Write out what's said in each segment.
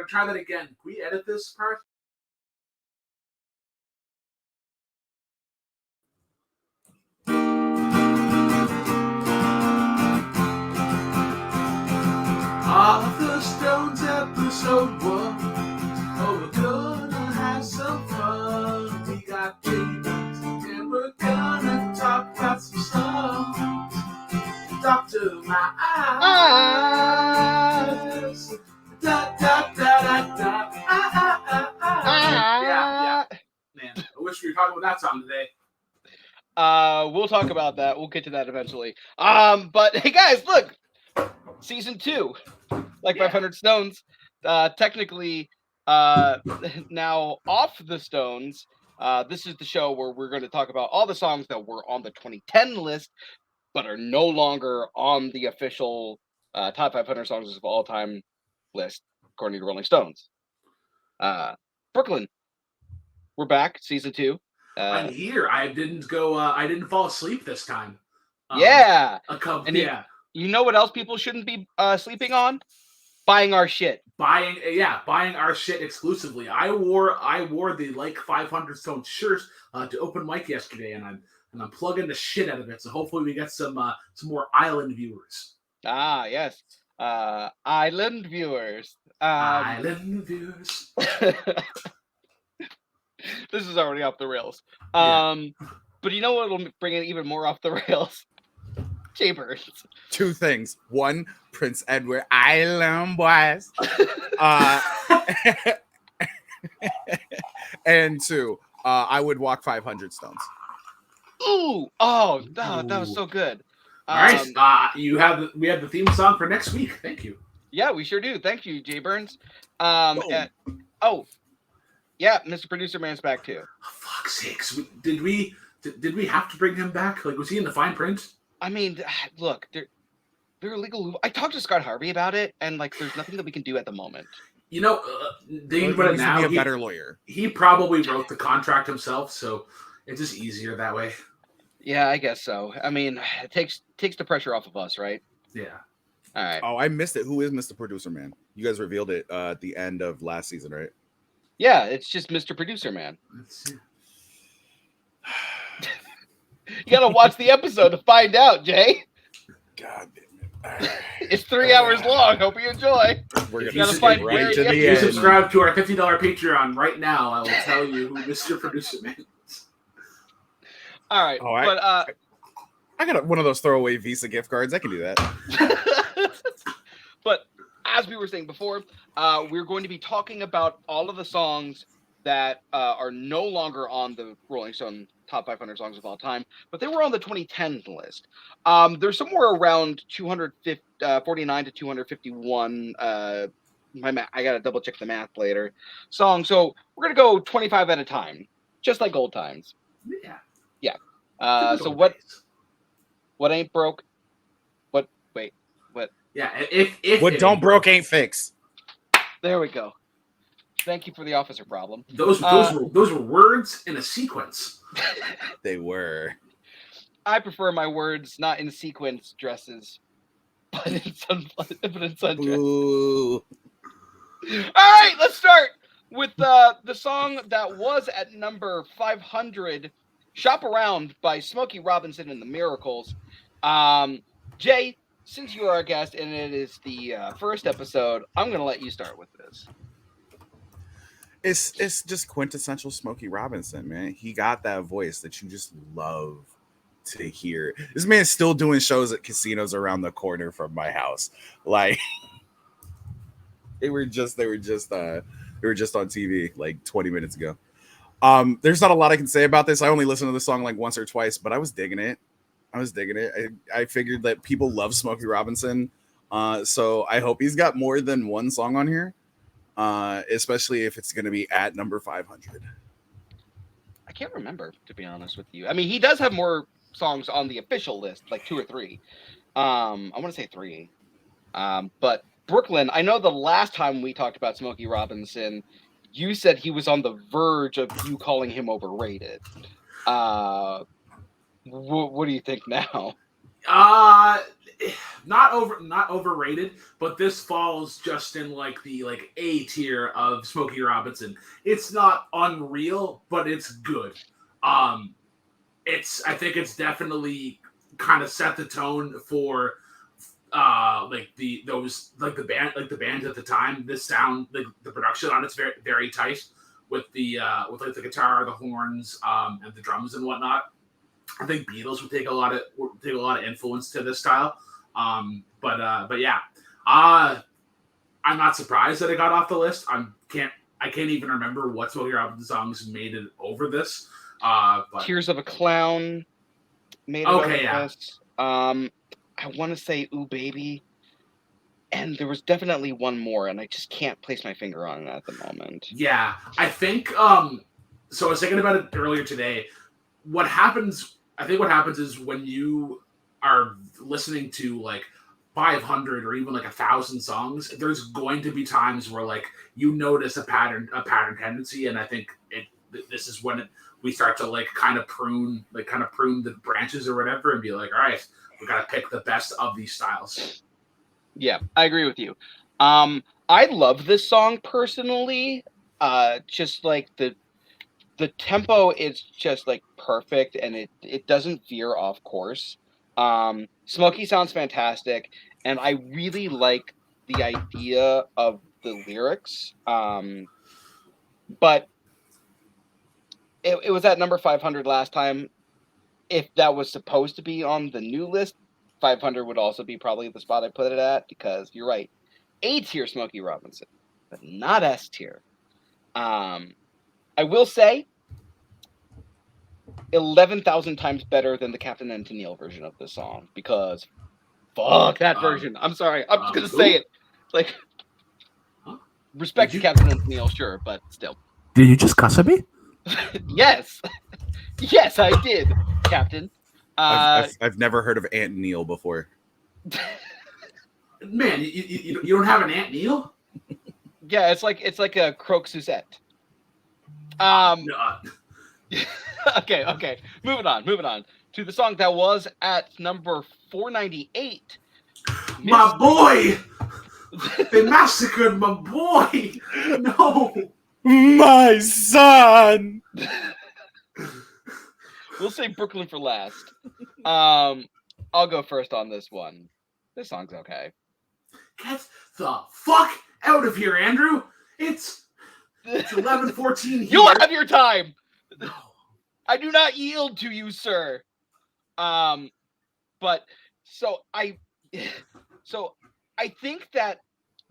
gonna try that again. Can we edit this part? Off the Stones episode 1. Oh, we're gonna have some fun. We got James, and we're gonna talk about some stuff. Talk to my eyes. Da, da, da, da, da. Yeah. Man, I wish we were talking about that song today. We'll talk about that. We'll get to that eventually. But hey guys, look, season 2, like 500 Stones, technically now off the Stones. This is the show where we're going to talk about all the songs that were on the 2010 list, but are no longer on the official top 500 songs of all time list, according to Rolling Stones. Brooklyn, we're back, season 2. I'm here. I didn't fall asleep this time. You know what else people shouldn't be sleeping on? Buying our shit. Buying our shit exclusively. I wore the like 500 Stone shirt to open mic yesterday, and I'm plugging the shit out of it. So hopefully we get some more island viewers. Ah, yes. Island viewers. Island viewers. This is already off the rails. But you know what will bring it even more off the rails? Burnz. 2 things. 1, Prince Edward Island Boys. And 2, I would walk 500 stones. Ooh! Oh, that was so good. All right. We have the theme song for next week. Thank you. Yeah, we sure do. Thank you, Burnz. Yeah, Mr. Producer Man's back too. Oh, fuck's sakes! Did we have to bring him back? Like, was he in the fine print? I mean, look, they're illegal. I talked to Scott Harvey about it, and like, there's nothing that we can do at the moment. You know, thinking about it now, be a better lawyer. He probably wrote the contract himself, so it's just easier that way. Yeah, I guess so. I mean, it takes the pressure off of us, right? Yeah. All right. Oh, I missed it. Who is Mr. Producer Man? You guys revealed it at the end of last season, right? Yeah, it's just Mr. Producer Man. You gotta watch the episode to find out, Jay. God damn it. It's 3 hours long. Hope you enjoy. We're gonna find right to the If you end. subscribe to our $50 Patreon right now, I will tell you who Mr. Producer Man is. All right. I got one of those throwaway Visa gift cards. I can do that. But as we were saying before, we're going to be talking about all of the songs that are no longer on the Rolling Stone top 500 songs of all time, but they were on the 2010 list. There's somewhere around 249 to 251. I gotta double check the math later. So we're gonna go 25 at a time, just like old times. Yeah. So what ain't broke? What? Yeah. If what don't broke ain't fixed. There we go. Thank you for the officer problem. Those were words in a sequence. They were. I prefer my words not in sequence dresses, but in sundresses. Ooh. All right, let's start with the song that was at number 500, "Shop Around" by Smokey Robinson and the Miracles. Jay, since you are our guest and it is the first episode, I'm going to let you start with this. It's just quintessential Smokey Robinson, man. He got that voice that you just love to hear. This man's still doing shows at casinos around the corner from my house. Like they were just on TV like 20 minutes ago. There's not a lot I can say about this. I only listened to the song like once or twice, but I was digging it. I figured that people love Smokey Robinson. So I hope he's got more than one song on here. Especially if it's going to be at number 500. I can't remember, to be honest with you. I mean, he does have more songs on the official list, like 2 or 3. I want to say 3. But Brooklyn, I know the last time we talked about Smokey Robinson, you said he was on the verge of you calling him overrated. What do you think now? Not overrated, but this falls just in like the like A tier of Smokey Robinson. It's not unreal, but it's good. Um, I think it's definitely kind of set the tone for like the band at the time. This sound, like the production on it's very very tight with the guitar, the horns, and the drums and whatnot. I think Beatles would take a lot of influence to this style. But yeah, I'm not surprised that it got off the list. I can't even remember what Smokey Robinson songs made it over this. But Tears of a Clown made it over this. I want to say Ooh Baby, and there was definitely one more, and I just can't place my finger on it at the moment. Yeah, I think. So I was thinking about it earlier today. What happens is when you are listening to like 500 or even like 1,000 songs, there's going to be times where like you notice a pattern tendency, and I think this is when we start to like kind of prune the branches or whatever, and be like, all right, we got to pick the best of these styles. Yeah, I agree with you. I love this song personally. Just like the tempo is just like perfect, and it doesn't veer off course. Smokey sounds fantastic, and I really like the idea of the lyrics. But it was at number 500 last time. If that was supposed to be on the new list, 500 would also be probably the spot I put it at, because you're right. A tier Smokey Robinson, but not S tier. I will say 11,000 times better than the Captain and Tennille version of this song, because fuck that version. I'm sorry. I'm just going to say it. Like, respect to Captain and Tennille, sure, but still. Did you just cuss at me? Yes. Yes, I did, Captain. I've never heard of Aunt Neil before. Man, you don't have an Aunt Neil? Yeah, it's like a Croque Suzette. No. Okay. Moving on to the song that was at number 498. My boy! They massacred my boy! No! My son! We'll say Brooklyn for last. I'll go first on this one. This song's okay. Get the fuck out of here, Andrew! It's 11:14 here. You'll have your time! No. I do not yield to you, sir. But so I think that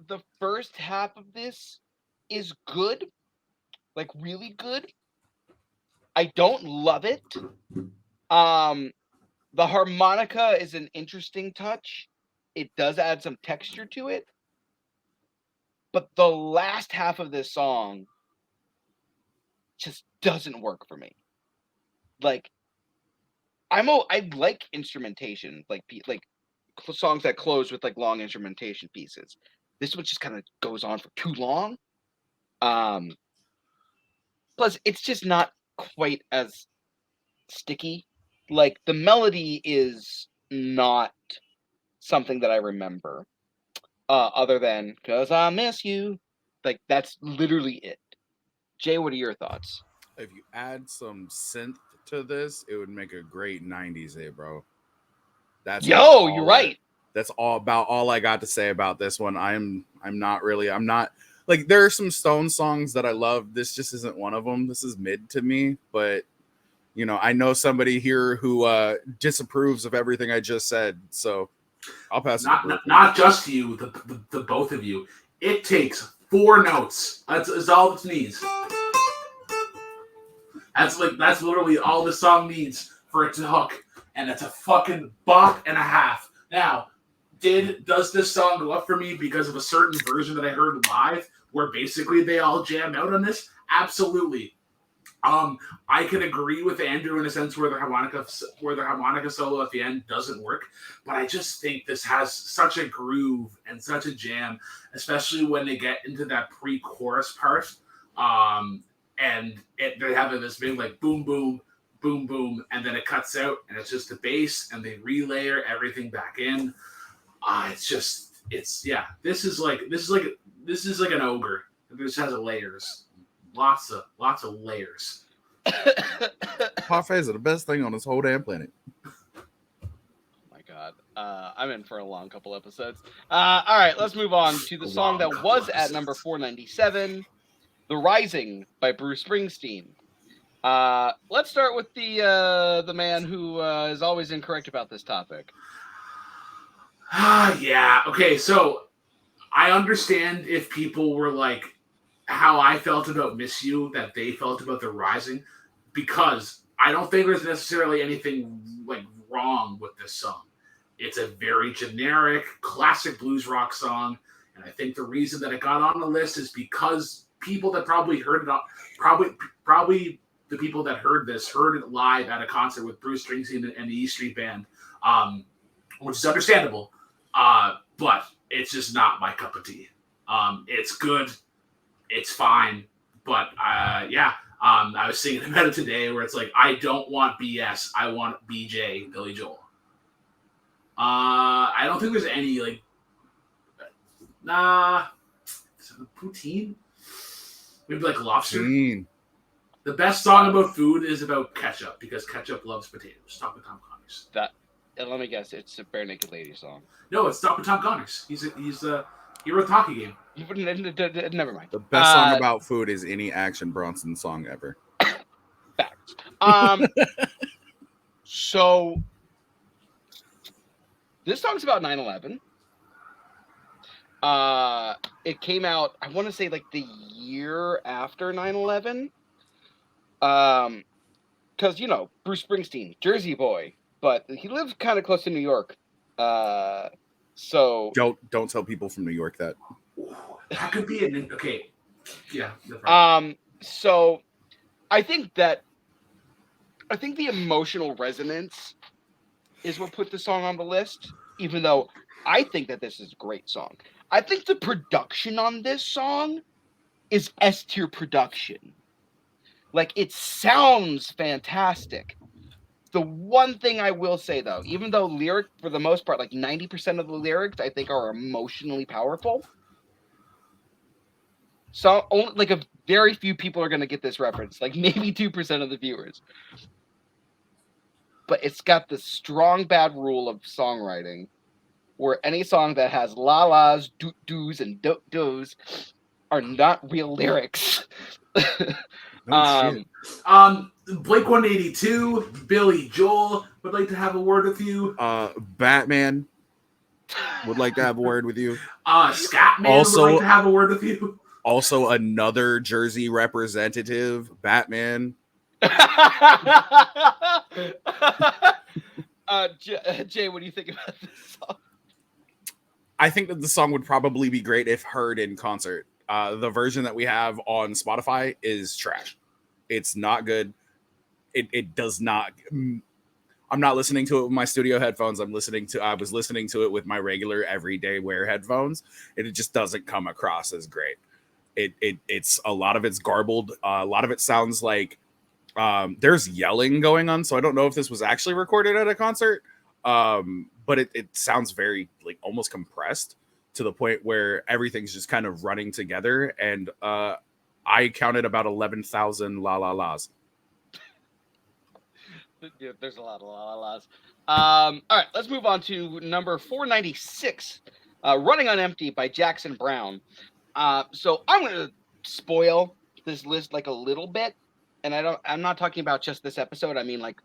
the first half of this is good, like really good. I don't love it. The harmonica is an interesting touch. It does add some texture to it. But the last half of this song just doesn't work for me. Like, I like instrumentation, like songs that close with like long instrumentation pieces. This one just kind of goes on for too long. Plus, it's just not quite as sticky. Like, the melody is not something that I remember, other than "'Cause I Miss You." Like, that's literally it. Jay, what are your thoughts? If you add some synth to this, it would make a great 90s hit, bro. You're right. That's all I got to say about this one. I'm not like, there are some Stone songs that I love. This just isn't one of them. This is mid to me, but you know, I know somebody here who disapproves of everything I just said, so I'll pass it. Not just you, the both of you. It takes 4 notes. That's all it needs. That's literally all the song needs for it to hook, and it's a fucking bop and a half. Now, does this song go up for me because of a certain version that I heard live, where basically they all jam out on this? Absolutely. I can agree with Andrew in a sense where the harmonica solo at the end doesn't work, but I just think this has such a groove and such a jam, especially when they get into that pre-chorus part. And they're having this big like boom boom boom, boom, and then it cuts out, and it's just the bass, and they relayer everything back in. This is like an ogre. This has layers, lots of layers. Parfaits are the best thing on this whole damn planet. My God, I'm in for a long couple episodes. All right, let's move on to the song that was at number 497, "The Rising" by Bruce Springsteen. Let's start with the man who is always incorrect about this topic. Yeah. Okay. So I understand if people were like how I felt about "Miss You," that they felt about "The Rising," because I don't think there's necessarily anything like wrong with this song. It's a very generic, classic blues rock song, and I think the reason that it got on the list is because people that probably heard it, probably the people that heard it live at a concert with Bruce Springsteen and the E Street Band, which is understandable. But it's just not my cup of tea. It's good, it's fine, but I was thinking about it today, where it's like I don't want BS, I want BJ, Billy Joel. I don't think there's any like, poutine, maybe like lobster. The best song about food is about ketchup, because ketchup loves potatoes. Stop with Tom Connors. Let me guess, it's a Bare Naked Lady song. No, it's Stop with Tom Connors. He wrote the hockey game. Never mind. The best song about food is any Action Bronson song ever. Facts. So this song's about 9/11. It came out, I want to say, like the year after 9/11. Because Bruce Springsteen, Jersey boy, but he lived kind of close to New York. So don't tell people from New York that. That could be an okay. Yeah. So I think the emotional resonance is what put the song on the list, even though I think that this is a great song. I think the production on this song is S-tier production. Like, it sounds fantastic. The one thing I will say, though, even though lyric, for the most part, like 90% of the lyrics, I think are emotionally powerful. So, only, like, a very few people are going to get this reference, like maybe 2% of the viewers. But it's got the strong bad rule of songwriting, where any song that has la-las, do's, and do's are not real lyrics. Shit. Blake 182, Billy Joel would like to have a word with you. Batman would like to have a word with you. Scatman would like to have a word with you. Also, another Jersey representative, Batman. Jay, what do you think about this song? I think that the song would probably be great if heard in concert. The version that we have on Spotify is trash. It's not good. It does not. I'm not listening to it with my studio headphones. I was listening to it with my regular everyday wear headphones, and it just doesn't come across as great. It's a lot of it's garbled. A lot of it sounds like there's yelling going on. So I don't know if this was actually recorded at a concert, but it sounds very like almost compressed to the point where everything's just kind of running together. And I counted about 11,000 la la las. Yeah, there's a lot of la la las. All right, let's move on to number 496, "Running on Empty" by Jackson Browne. So I'm going to spoil this list like a little bit, and I'm not talking about just this episode. I mean like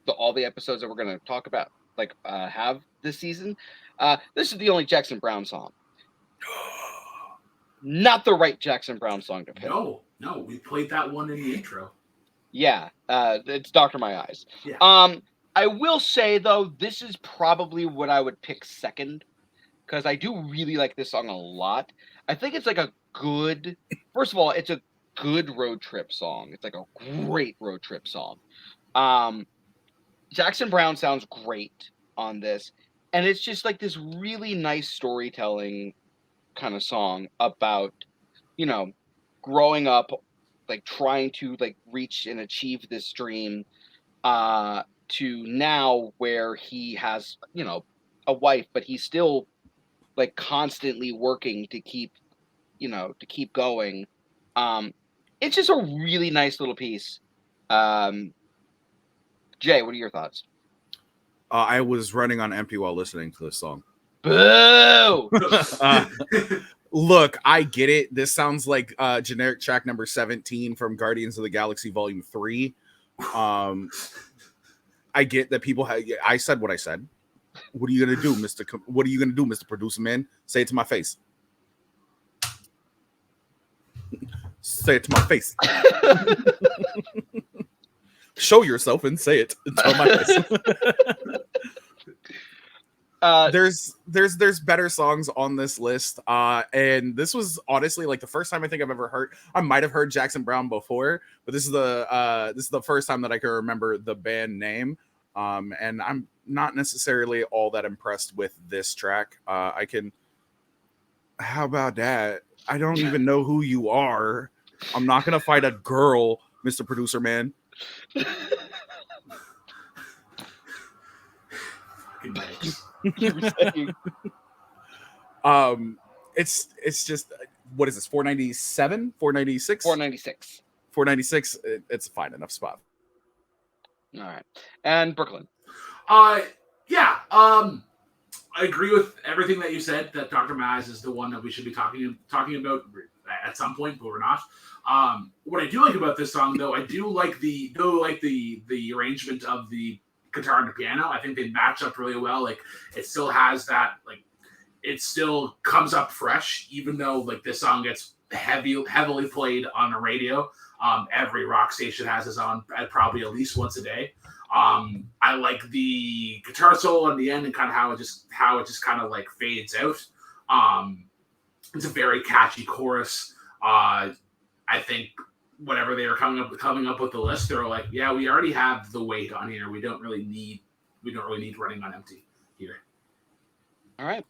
all the episodes that we're going to talk about, like have this season. This is the only Jackson Browne song. Not the right Jackson Browne song to pick. No, we played that one in the intro. Yeah, it's Dr. My Eyes. Yeah. I will say, though, this is probably what I would pick second, because I do really like this song a lot. I think it's like a good, first of all, it's a good road trip song. It's like a great road trip song. Jackson Browne sounds great on this, and it's just like this really nice storytelling kind of song about, growing up, like trying to like reach and achieve this dream, to now where he has, you know, a wife, but he's still like constantly working to keep, you know, to keep going. It's just a really nice little piece. Jay, what are your thoughts? I was running on empty while listening to this song. Boo! Look, I get it. This sounds like generic track number 17 from Guardians of the Galaxy Volume 3. I get that people have. I said what I said. What are you gonna do, What are you gonna do, Mr. Producer Man? Say it to my face. Say it to my face. Show yourself and say it to my face. There's better songs on this list, and this was honestly like the first time I think I've ever heard. I might have heard Jackson Browne before, but this is the first time that I can remember the band name. And I'm not necessarily all that impressed with this track. How about that? I don't even know who you are. I'm not gonna fight a girl, Mr. Producer Man. It's just, what is this, 497, 496, 496, 496. It's a fine enough spot. All right. And Brooklyn. Yeah. I agree with everything that you said, that Dr. Maz is the one that we should be talking about at some point, but we're not. What I do like about this song, though, I do like the arrangement of the guitar and the piano. I think they match up really well. Like, it still has that, like, it still comes up fresh, even though like this song gets heavily played on the radio. Every rock station has this on probably at least once a day. I like the guitar solo in the end and kind of how it just kind of like fades out. It's a very catchy chorus. I think whenever they were coming up with the list, they were like, yeah, we already have the weight on here. We don't really need Running on Empty here. All right.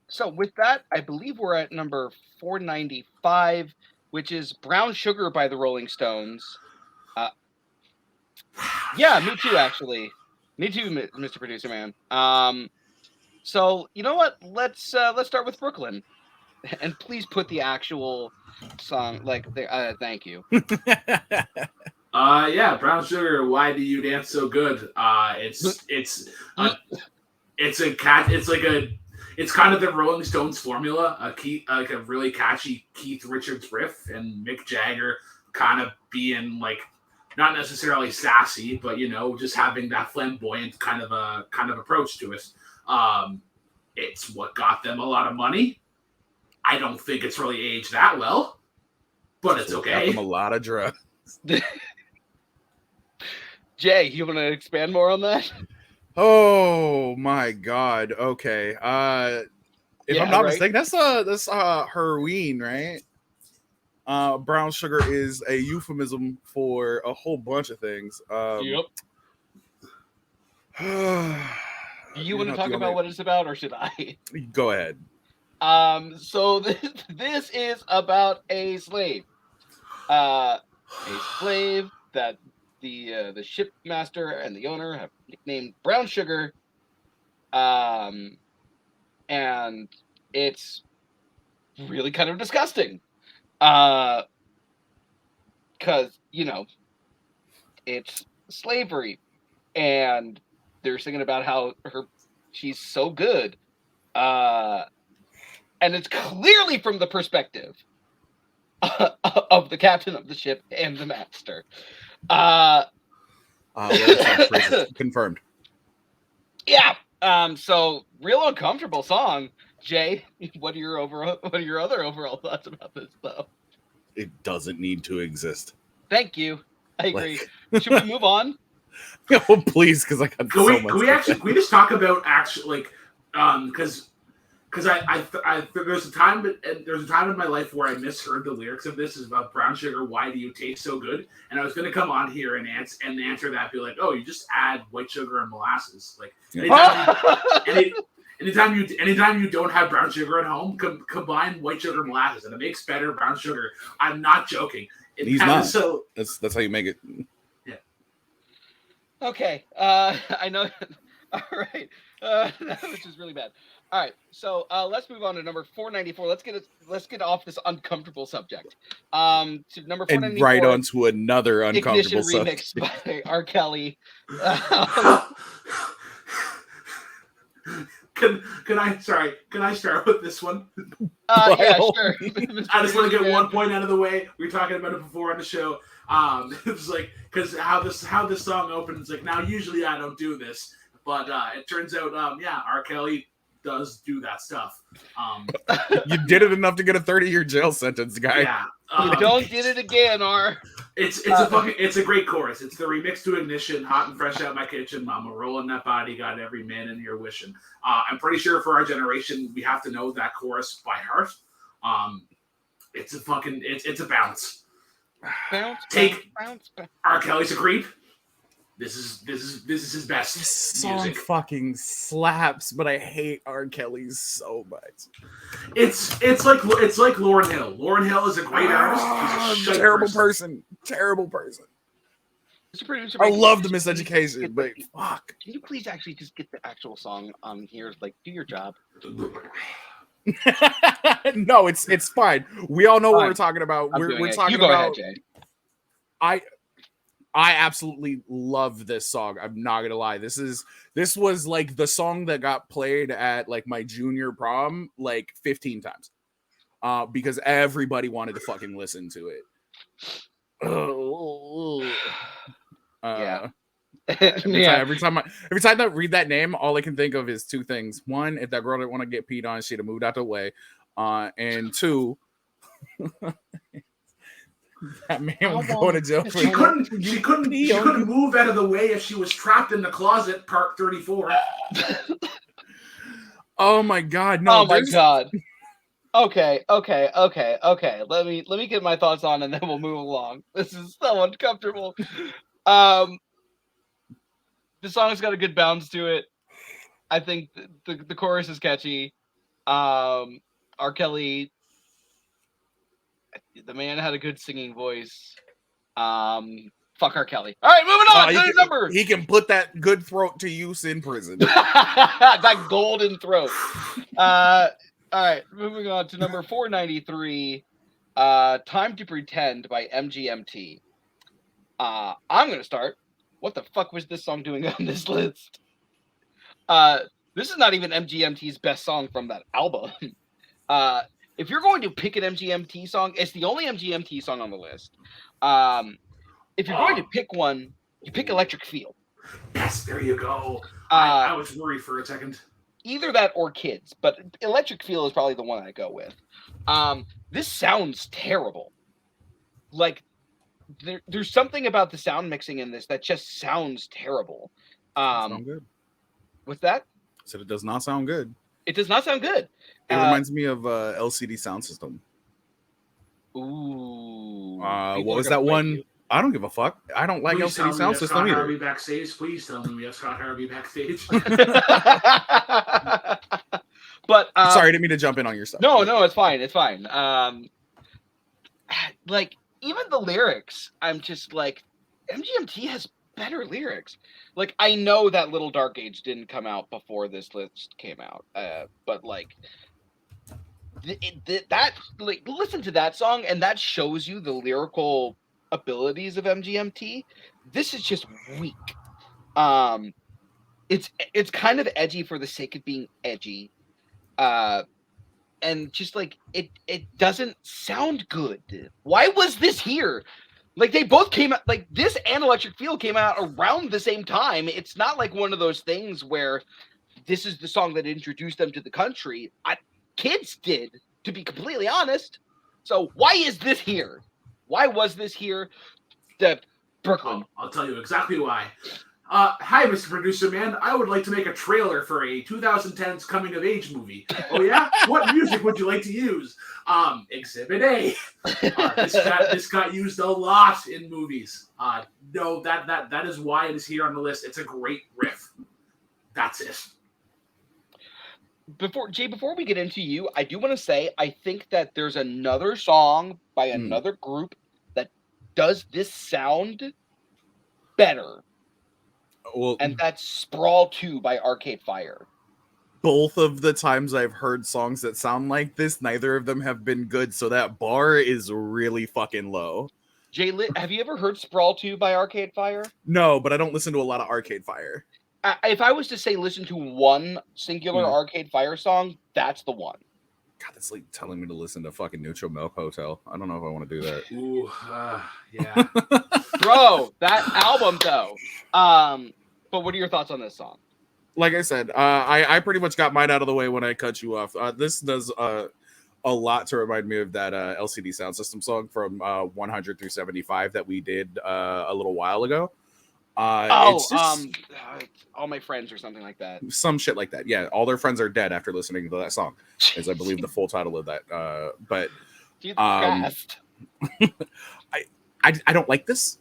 So with that, I believe we're at number 495, which is Brown Sugar by the Rolling Stones. Yeah, me too, actually. Me too, Mr. Producer Man. So you know what? Let's start with Brooklyn, and please put the actual song thank you. Yeah, Brown Sugar. Why do you dance so good? It's kind of the Rolling Stones formula, like a really catchy Keith Richards riff, and Mick Jagger kind of being like not necessarily sassy, but you know, just having that flamboyant kind of approach to it. It's what got them a lot of money. I don't think it's really aged that well, but it's okay. Got them a lot of drugs. Jay, you want to expand more on that? Oh my God. Okay. If I'm not mistaken, that's heroin, right? Brown sugar is a euphemism for a whole bunch of things. Yep. Do you want to talk about what it's about, or should I? Go ahead. So this is about a slave. A slave that the shipmaster and the owner have nicknamed Brown Sugar. And it's really kind of disgusting. Because, you know, it's slavery. And they're singing about how she's so good. And it's clearly from the perspective of the captain of the ship and the master. Confirmed. Yeah. So real uncomfortable song. Jay, what are your other overall thoughts about this though? It doesn't need to exist. Thank you. I agree. Should we move on? Oh, please, because I got Can we just talk about actually because there's a time in my life where I misheard the lyrics of this is about brown sugar. Why do you taste so good? And I was going to come on here and answer that, be like, oh, you just add white sugar and molasses. Like anytime you don't have brown sugar at home, combine white sugar and molasses, and it makes better brown sugar. I'm not joking. He's not. So that's how you make it. Okay. I know. All right. That was just really bad. All right. So let's move on to number 494. Let's get off this uncomfortable subject. To number And right 494, onto another Ignition uncomfortable subject. remix by R. Kelly. Um, Can I start with this one? By yeah, all sure. means. I just want to get one point out of the way. We were talking about it before on the show. It was like, because how this song opens, like, now usually I don't do this, but it turns out R. Kelly does do that stuff. You did it enough to get a 30-year jail sentence, guy. Yeah. You don't did it again, R. It's a great chorus. It's the remix to Ignition, hot and fresh out my kitchen. Mama rolling that body, got every man in here wishing. I'm pretty sure for our generation, we have to know that chorus by heart. It's a bounce. Bounce. R. Kelly's a creep. This is his best This song music. fucking slaps, but I hate R. Kelly's so much. It's like Lauryn Hill. Lauryn Hill is a great artist. She's a shite Terrible person. Terrible person. Mr. Producer, I love the miseducation, but fuck. Can you please actually just get the actual song on here? Like, do your job. No, it's fine. We all know what Fine. we're talking about. I'm doing We're it. talking You go about. ahead, Jay. I absolutely love this song. I'm not gonna lie. This was like the song that got played at like my junior prom like 15 times. Because everybody wanted to fucking listen to it. Yeah. Every time I read that name, all I can think of is two things. One, if that girl didn't want to get peed on, she'd have moved out the way. And two, that man was going to jail for She couldn't move out of the way if she was trapped in the closet. Part 34. Oh my god! No! Oh my god! Okay. Let me get my thoughts on, and then we'll move along. This is so uncomfortable. The song's got a good bounce to it. I think the chorus is catchy. R. Kelly, the man had a good singing voice. Fuck R. Kelly. All right, moving on to the number. He can put that good throat to use in prison. That golden throat. All right, moving on to number 493. Time to Pretend by MGMT. I'm gonna start. What the fuck was this song doing on this list? This is not even MGMT's best song from that album. If you're going to pick an MGMT song, it's the only MGMT song on the list. If you're going to pick one, you pick Electric Feel. Yes, there you go. I was worried for a second. Either that or Kids, but Electric Feel is probably the one I go with. This sounds terrible. Like, there's something about the sound mixing in this that just sounds terrible. Sound good. What's that? Said it does not sound good. It does not sound good. It reminds me of LCD Sound System. Ooh. What was that one? I don't give a fuck. I don't like LCD Sound System either. Harvey backstage. Please tell me we have Scott Harvey backstage. But sorry, I didn't mean to jump in on your stuff. No, it's fine. It's fine. Like, even the lyrics, I'm just like, MGMT has better lyrics. Like, I know that Little Dark Age didn't come out before this list came out, but like, that, like, listen to that song, and that shows you the lyrical abilities of MGMT. This is just weak. It's kind of edgy for the sake of being edgy, and just like it doesn't sound good. Why was this here? Like, they both came out, like, this and Electric Feel came out around the same time. It's not like one of those things where this is the song that introduced them to the country. Kids did, to be completely honest. So why is this here? Why was this here? Brooklyn. I'll tell you exactly why. Hi, Mr. Producer Man. I would like to make a trailer for a 2010s coming of age movie. Oh yeah? What music would you like to use? Exhibit A. This got used a lot in movies. No, that is why it is here on the list. It's a great riff. That's it. Before we get into you, I do want to say I think that there's another song by another group that does this sound better. Well, and that's Sprawl 2 by Arcade Fire. both of the times I've heard songs that sound like this, neither of them have been good. So that bar is really fucking low. Jay, have you ever heard Sprawl 2 by Arcade Fire? No, but I don't listen to a lot of Arcade Fire. If I was to say listen to one singular Arcade Fire song, that's the one. God, that's like telling me to listen to fucking Neutral Milk Hotel. I don't know if I want to do that. Ooh, yeah. Bro, that album though. But what are your thoughts on this song? Like I said, I pretty much got mine out of the way when I cut you off. This does a lot to remind me of that LCD Sound System song from 100 through 75 that we did a little while ago. All My Friends or something like that. Some shit like that. Yeah, all their friends are dead after listening to that song, is I believe the full title of that. But I don't like this.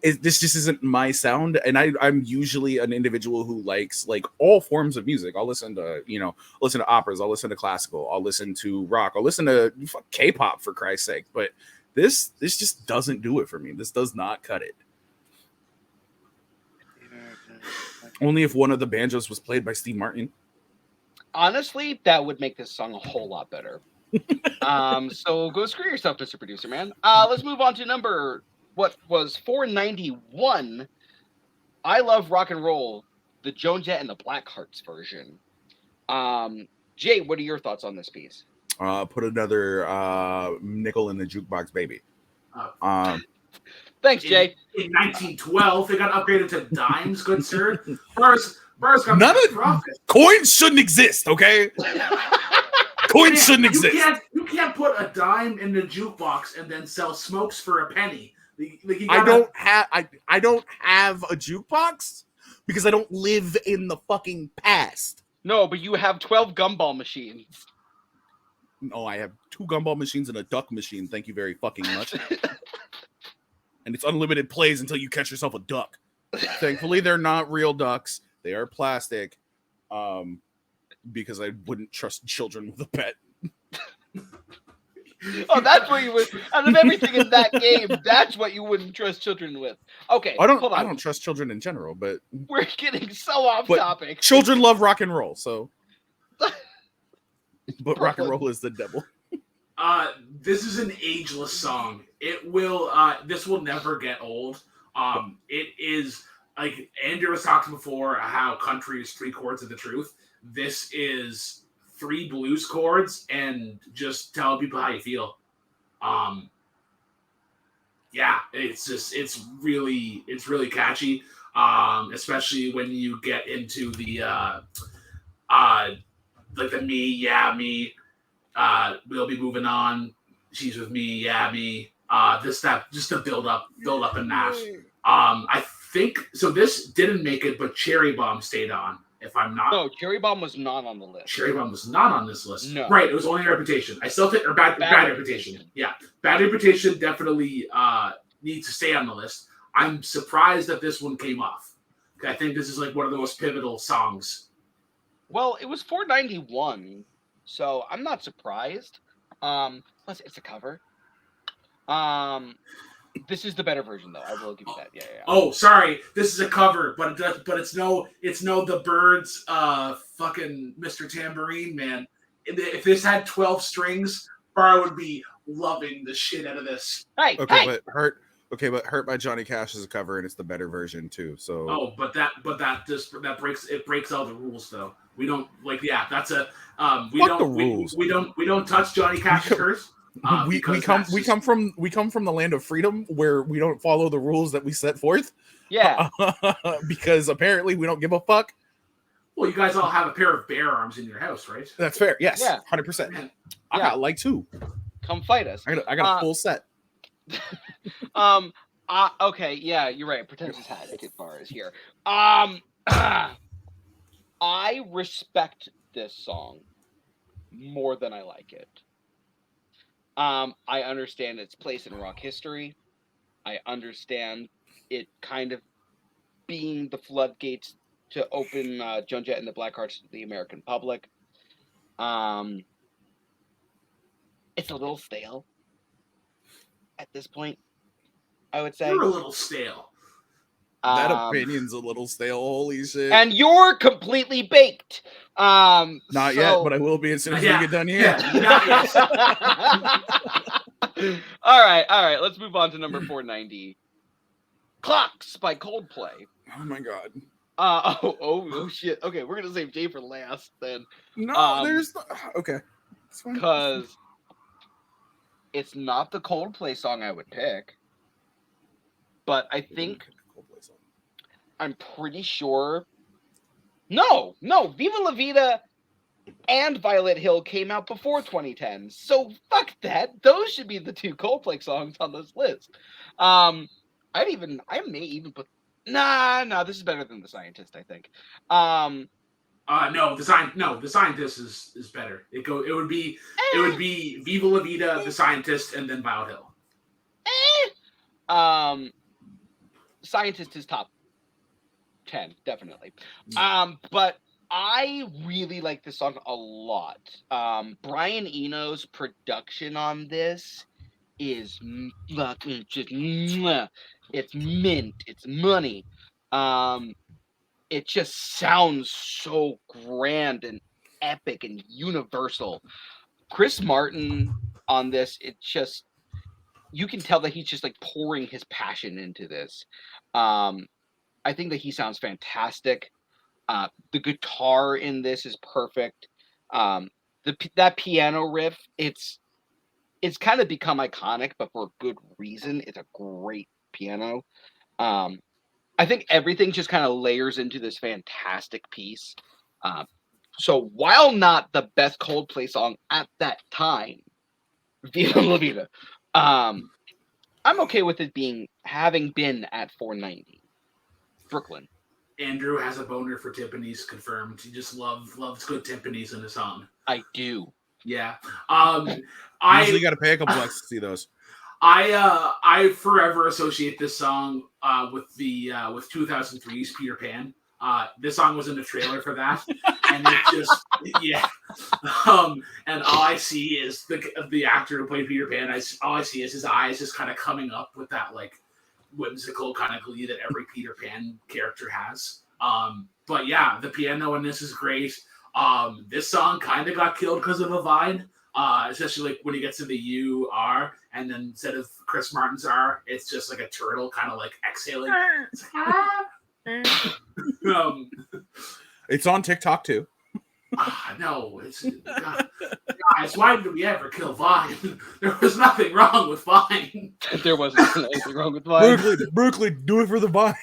This just isn't my sound, and I'm usually an individual who likes like all forms of music. I'll listen to operas, I'll listen to classical, I'll listen to rock, I'll listen to K-pop for Christ's sake. But this just doesn't do it for me. This does not cut it. Only if one of the banjos was played by Steve Martin. Honestly, that would make this song a whole lot better. So go screw yourself, Mr. Producer Man. Let's move on to number what was 491. I Love Rock and Roll, the Joan Jett and the Blackhearts version. Jay, what are your thoughts on this piece? Put another nickel in the jukebox, baby. Thanks, Jay. In 1912, they got upgraded to dimes, good sir. Burnz got none of profit. Coins shouldn't exist, okay? Coins shouldn't exist. You can't put a dime in the jukebox and then sell smokes for a penny. I don't have a jukebox because I don't live in the fucking past. No, but you have 12 gumball machines. No, I have 2 gumball machines and a duck machine. Thank you very fucking much. And it's unlimited plays until you catch yourself a duck. Thankfully, they're not real ducks. They are plastic. Because I wouldn't trust children with a pet. Oh, that's what you would. Out of everything in that game, that's what you wouldn't trust children with. Okay, I don't trust children in general, but we're getting so off topic. Children love rock and roll, so. But rock and roll is the devil. This is an ageless song. It will. This will never get old. It is like Andrew was talking before how country is 3 chords of the truth. This is 3 blues chords and just tell people how you feel. Yeah, it's really catchy. Especially when you get into the like the me. We'll be moving on. She's with me, yeah, me. Just to build up a mash. I think so. This didn't make it, but Cherry Bomb stayed on. If I'm not, no, Cherry Bomb was not on the list. Cherry Bomb was not on this list. No, right? It was only Reputation. I still think bad Reputation. Yeah, Bad Reputation definitely needs to stay on the list. I'm surprised that this one came off. I think this is like one of the most pivotal songs. Well, it was 491. So I'm not surprised. Plus it's a cover. This is the better version, though. I will give you that. Yeah. Oh, sorry. This is a cover, but it's no the Burnz fucking Mr. Tambourine Man. If this had 12 strings, Bar would be loving the shit out of this. Hey, but Hurt by Johnny Cash is a cover, and it's the better version too. So but that breaks all the rules though. We don't that's a we don't touch Johnny Cash's curse. We come from the land of freedom where we don't follow the rules that we set forth. Yeah. Because apparently we don't give a fuck. Well, you guys all have a pair of bear arms in your house, right? That's fair. Yes. Yeah. 100%. I got like 2. Come fight us. I got a full set. Okay, yeah, you're right. Pretentious hat bar is here. I respect this song more than I like it. I understand its place in rock history. I understand it kind of being the floodgates to open Joan Jett and the Blackhearts to the American public. It's a little stale at this point, I would say. You're a little stale. That opinion's a little stale. Holy shit! And you're completely baked. Not yet, but I will be as soon as we get done here. Not yet. All right. Let's move on to number 490. Clocks by Coldplay. Oh my god. Oh shit. Okay, we're gonna save Jay for last then. No, there's okay. Because it's not the Coldplay song I would pick, but I think I'm pretty sure. No, Viva La Vida and Violet Hill came out before 2010, so fuck that. Those should be the two Coldplay songs on this list. I may even put. Nah, this is better than The Scientist, I think. No, The Scientist is better. It would be Viva La Vida, The Scientist, and then Violet Hill. Scientist is top 10, definitely. But I really like this song a lot. Brian Eno's production on this is fucking just it's mint, it's money. It just sounds so grand and epic and universal. Chris Martin on this, you can tell that he's just like pouring his passion into this. I think that he sounds fantastic. The guitar in this is perfect. That piano riff, it's kind of become iconic, but for a good reason. It's a great piano. I think everything just kind of layers into this fantastic piece. So while not the best Coldplay song at that time, Viva La Vida, I'm okay with it having been at 490. Brooklyn. Andrew has a boner for timpanis, confirmed. He just loves good timpanis in a song. I do. Yeah. Usually got to pay a couple bucks to see those. I forever associate this song with 2003's Peter Pan. This song was in the trailer for that, and it just and all I see is the actor who played Peter Pan. All I see is his eyes just kind of coming up with that like whimsical kind of glee that every Peter Pan character has. But yeah, the piano in this is great. This song kind of got killed because of a Vine. Especially like when he gets to the U-R, and then instead of Chris Martin's R, it's just like a turtle kind of like exhaling. It's on TikTok too. No, it's guys. Why did we ever kill Vine? There was nothing wrong with Vine. There wasn't anything wrong with Vine. Berkeley, do it for the Vine.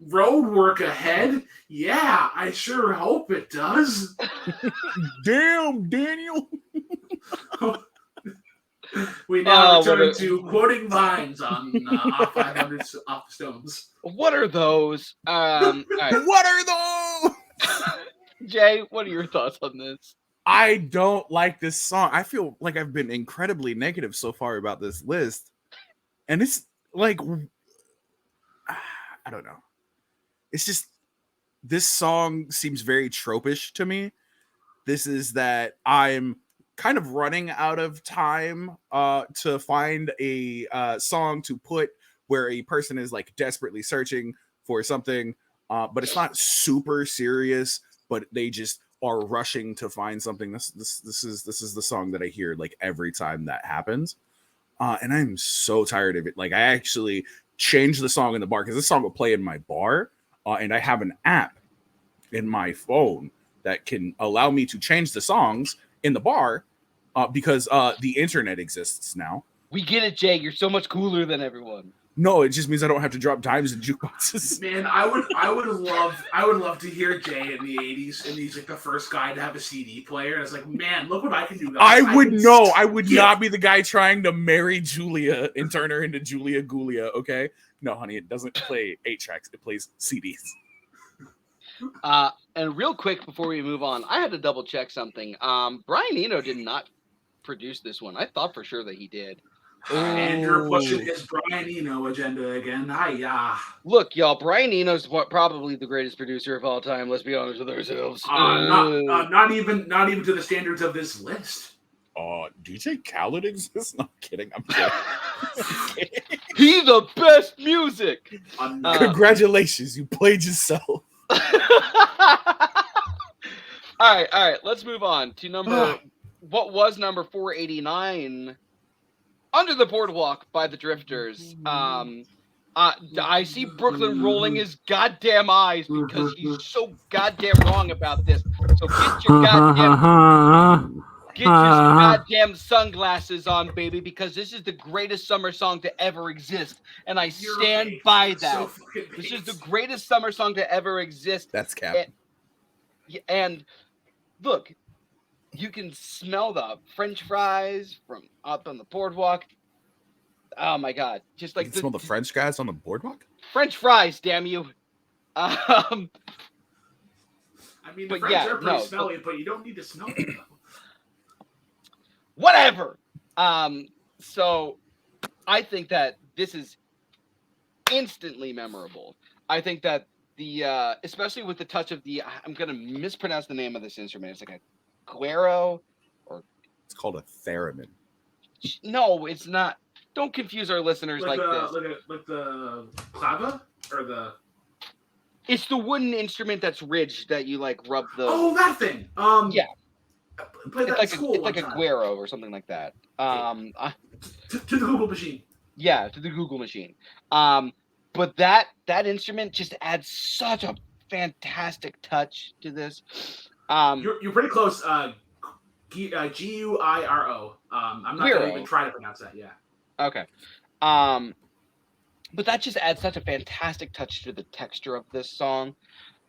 Road work ahead? Yeah, I sure hope it does. Damn, Daniel. We now return to quoting Vines on 500 off Stones. What are those? Right. What are those? Jay, what are your thoughts on this? I don't like this song. I feel like I've been incredibly negative so far about this list. And it's like, I don't know. It's just, this song seems very tropish to me. This is that I'm kind of running out of time to find a song to put where a person is like desperately searching for something, but it's not super serious, but they just are rushing to find something. This is the song that I hear like every time that happens, and I'm so tired of it. Like I actually changed the song in the bar because this song will play in my bar, and I have an app in my phone that can allow me to change the songs in the bar because the internet exists now. We get it, Jay. You're so much cooler than everyone. No, it just means I don't have to drop dimes in jukeboxes. Man, I would love to hear Jay in the 80s, and he's like the first guy to have a CD player. And it's like, man, look what I can do. Guys. I would not be the guy trying to marry Julia and turn her into Julia Gulia, okay? No, honey, it doesn't play 8 tracks. It plays CDs. And real quick before we move on, I had to double check something. Brian Eno did not produce this one. I thought for sure that he did. Andrew pushing his Brian Eno agenda again. Look, y'all, Brian Eno's probably the greatest producer of all time. Let's be honest with ourselves. Not even to the standards of this list. DJ Khaled exists? No, I'm kidding. I'm kidding. He the best music. Congratulations, you played yourself. All right. Let's move on to what was number 489, Under the Boardwalk by the Drifters. I see Brooklyn rolling his goddamn eyes because he's so goddamn wrong about this. So get your goddamn sunglasses on, baby, because this is the greatest summer song to ever exist, and I stand by that. This is the greatest summer song to ever exist. That's cap. And look, you can smell the French fries from up on the boardwalk. Oh my god! Just like you can smell the French guys on the boardwalk. French fries, damn you! I mean, the French are pretty smelly, but you don't need to smell them. Whatever. So I think that this is instantly memorable. I think that the especially with the touch of the I'm gonna mispronounce the name of this instrument. It's like a guero, or it's called a theremin. No, it's not. Don't confuse our listeners like this. Like the clava or the. It's the wooden instrument that's ridged that you like rub the. Oh, that thing. Yeah. It's like a guero or something like that. To the Google machine. Yeah, to the Google machine. But that instrument just adds such a fantastic touch to this. You're pretty close. Guiro. I'm not gonna even try to pronounce that. Yeah. Okay. But that just adds such a fantastic touch to the texture of this song.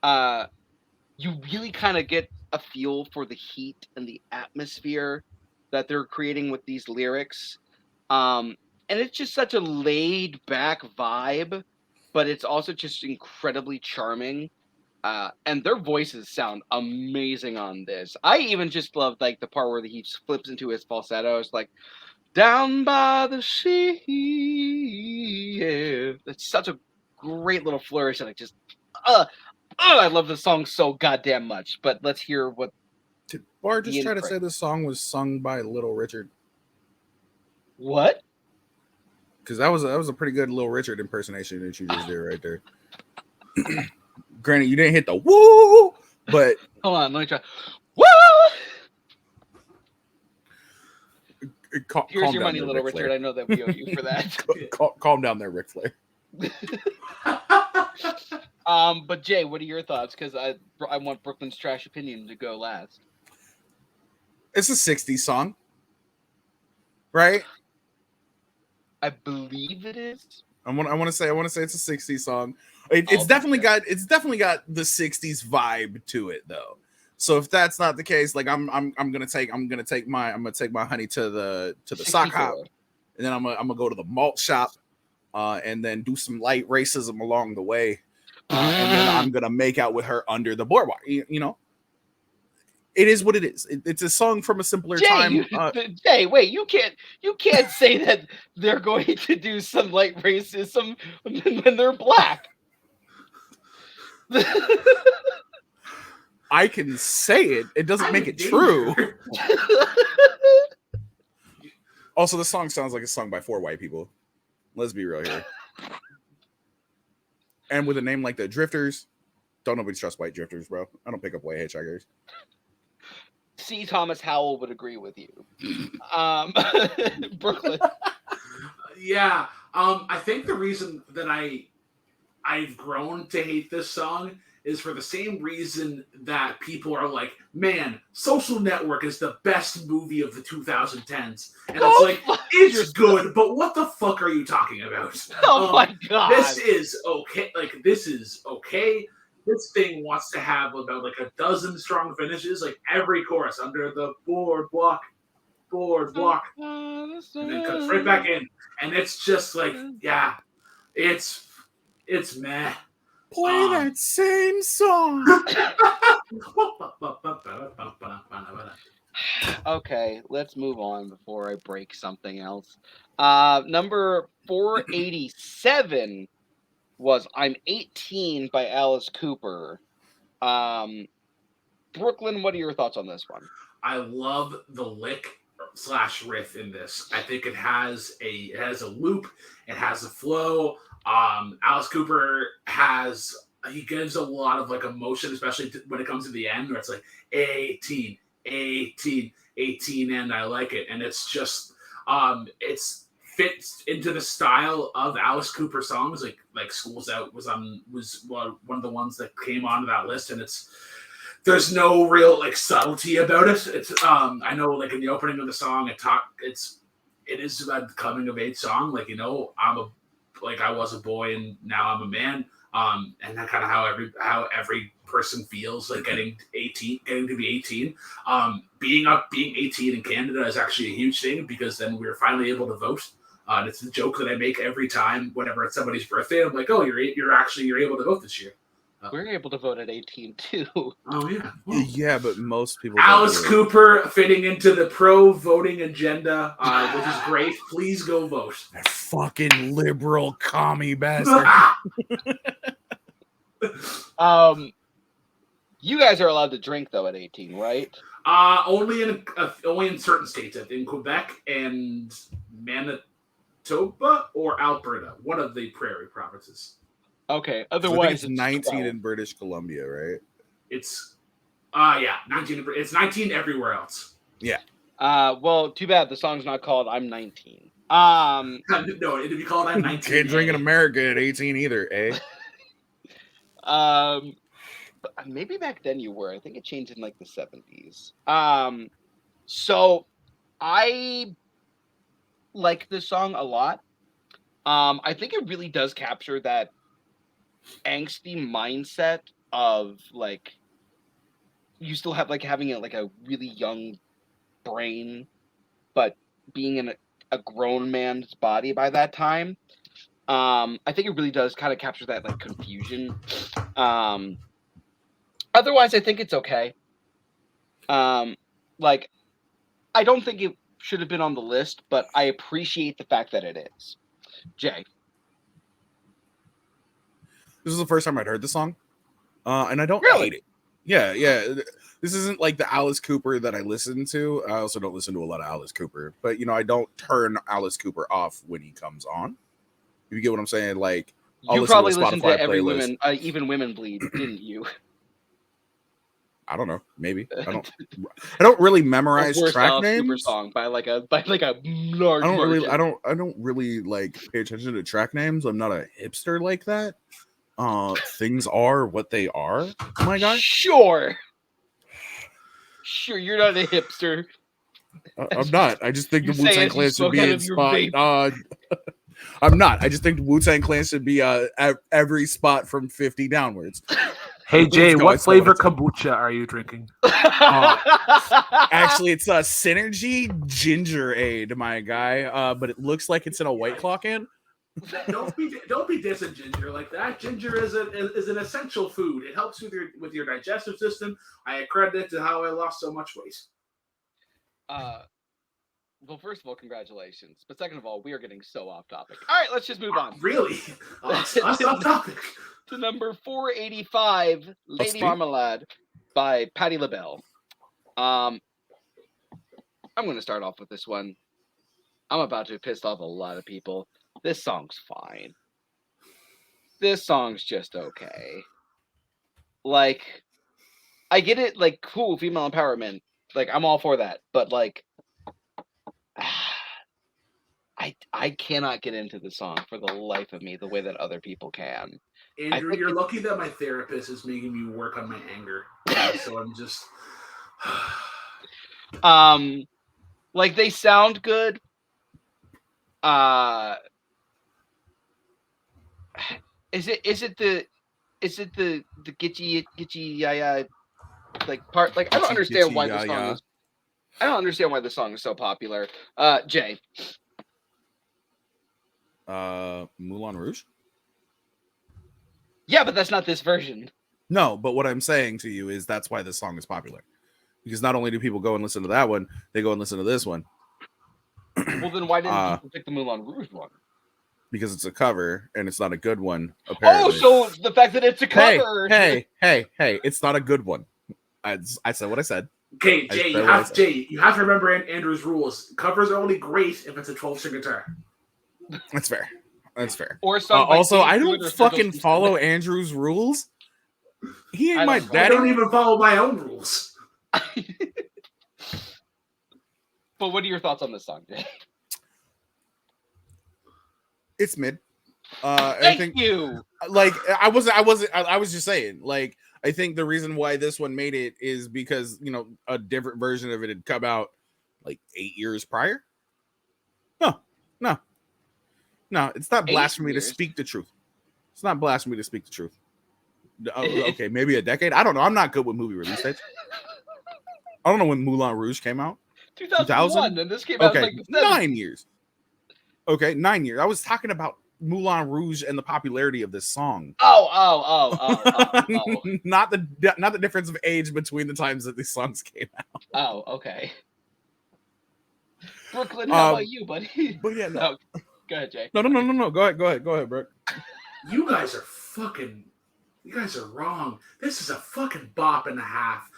You really kind of get a feel for the heat and the atmosphere that they're creating with these lyrics. And it's just such a laid back vibe, but it's also just incredibly charming. And their voices sound amazing on this. I even just love like the part where he flips into his falsetto. It's like, down by the sea. Yeah. It's such a great little flourish, and I just I love this song so goddamn much. But let's hear what. Did Bar just try to say this song was sung by Little Richard? What? Because that was a pretty good Little Richard impersonation that you just did right there. Granted, you didn't hit the woo, but hold on, let me try. Woo! Here's your money, Little Richard. I know that we owe you for that. Calm down there, Ric Flair. But Jay, what are your thoughts? Because I want Brooklyn's trash opinion to go last. It's a 60s song, right? I believe it is. I want to say it's a 60s song. It's definitely got the 60s vibe to it though. So if that's not the case, like I'm gonna take my honey to the sock hop, and then I'm gonna go to the malt shop, and then do some light racism along the way, and then I'm gonna make out with her under the boardwalk. You know, it is what it is. It's a song from a simpler time. Jay, wait, you can't say that they're going to do some light racism when they're black. I can say it. It doesn't make it true. Also, the song sounds like a song by 4 white people. Let's be real here. And with a name like the Drifters, don't nobody trust white drifters, bro. I don't pick up white hitchhikers. C. Thomas Howell would agree with you. Brooklyn. Yeah. I think the reason that I've grown to hate this song is for the same reason that people are like, man, Social Network is the best movie of the 2010s. And it's like, it's good, but what the fuck are you talking about? Oh my God. This is okay. Like, this is okay. This thing wants to have about like a dozen strong finishes, like every chorus under the boardwalk, and then cuts right back in. And it's just like, yeah, it's meh. Play that same song. Okay, let's move on before I break something else. Number 487 was I'm 18 by Alice Cooper. Brooklyn, what are your thoughts on this one? I love the lick slash riff in this. I think it has a loop, it has a flow. Alice Cooper he gives a lot of like emotion, especially when it comes to the end where it's like 18, 18, 18, and I like it. And it's just it's fits into the style of Alice Cooper songs. Like School's Out was one of the ones that came onto that list, and there's no real like subtlety about it. It's I know like in the opening of the song it is a coming of age song. Like, you know, I was a boy and now I'm a man. And that kind of how every person feels like getting to be 18. Being 18 in Canada is actually a huge thing because then we're finally able to vote. And it's a joke that I make every time whenever it's somebody's birthday. I'm like, oh, you're able to vote this year. We're able to vote at 18 too. Oh yeah, yeah, but most people. Alice Cooper fitting into the pro voting agenda, which is great. Please go vote. That fucking liberal commie bastard. You guys are allowed to drink though at 18, right? Only in certain states. In Quebec and Manitoba or Alberta, one of the prairie provinces. Okay. Otherwise, it's 19 in British Columbia, right? It's 19. It's 19 everywhere else. Yeah. Well, too bad the song's not called "I'm 19." No, it'd be called "I'm 19." Can't drink in America at 18 either, eh? Maybe back then you were. I think it changed in like the 70s. So I like this song a lot. I think it really does capture that angsty mindset of like you still have like having a really young brain, but being in a grown man's body by that time. I think it really does kind of capture that like confusion. Otherwise, I think it's okay. Like, I don't think it should have been on the list, but I appreciate the fact that it is. Jay. This is the first time I'd heard the song, and I don't Really? hate it. Yeah. This isn't like the Alice Cooper that I listen to. I also don't listen to a lot of Alice Cooper, but I don't turn Alice Cooper off when he comes on. If you get what I'm saying, like You probably listened to every women, even women bleed, didn't you? I don't know. Maybe I don't really memorize track Alice names. Cooper song by like a large. I don't really like pay attention to track names. I'm not a hipster like that. Things are what they are, my guy. Sure, you're not a hipster. I'm not. I just think You the Wu-Tang Clan should be in spot. I'm not. I just think the Wu-Tang Clan should be at every spot from 50 downwards. Hey Jay, what flavor kombucha are you drinking? Actually, it's a Synergy Ginger Aid, my guy. But it looks like it's in a White Claw can. Don't be dissing ginger like that. Ginger is an essential food. It helps with your digestive system. I accredit it to how I lost so much weight. Well, first of all, congratulations. But second of all, we are getting so off topic. All right, let's just move on. Really? Us off topic. To number 485, Lady Marmalade by Patti LaBelle. I'm going to start off with this one. I'm about to piss off a lot of people. This song's fine. This song's just okay. Like, I get it, like, cool, female empowerment. Like, I'm all for that. But, like, I cannot get into the song for the life of me the way that other people can. Andrew, you're lucky that my therapist is making me work on my anger. So I'm just... like, they sound good. Is it the gitchy like part? Like, I don't understand why the song is. I don't understand why the song is so popular. Jay. Moulin Rouge? Yeah, but that's not this version. No, but what I'm saying to you is that's why this song is popular. Because not only do people go and listen to that one, they go and listen to this one. Well, then why didn't people pick the Moulin Rouge one? Because it's a cover and it's not a good one, apparently. Oh, so the fact that it's a cover. Hey, it's not a good one. I said what I said. Okay, Jay, you have to remember Andrew's rules. Covers are only great if it's a 12-string guitar. That's fair. That's fair. Or sung by Also, Dave I Stewart don't or fucking Circles follow Andrew's rules. He ain't my don't I don't daddy. even follow my own rules. But what are your thoughts on this song, Jay? It's mid. Thank I think you. like I was just saying, like, I think the reason why this one made it is because, you know, a different version of it had come out like 8 years prior. No, it's not 8 blasphemy to years? speak the truth. It's not blasphemy to speak the truth. Okay, maybe a decade. I don't know. I'm not good with movie release dates. I don't know when Moulin Rouge came out. 2001, and this came out in Okay, like the 70s. 9 years. Okay, 9 years. I was talking about Moulin Rouge and the popularity of this song. Oh. Not the difference of age between the times that these songs came out. Oh, okay. Brooklyn, how about you, buddy? But yeah, no. Go ahead, Jay. No. Go ahead, Brooke. You guys are wrong. This is a fucking bop and a half.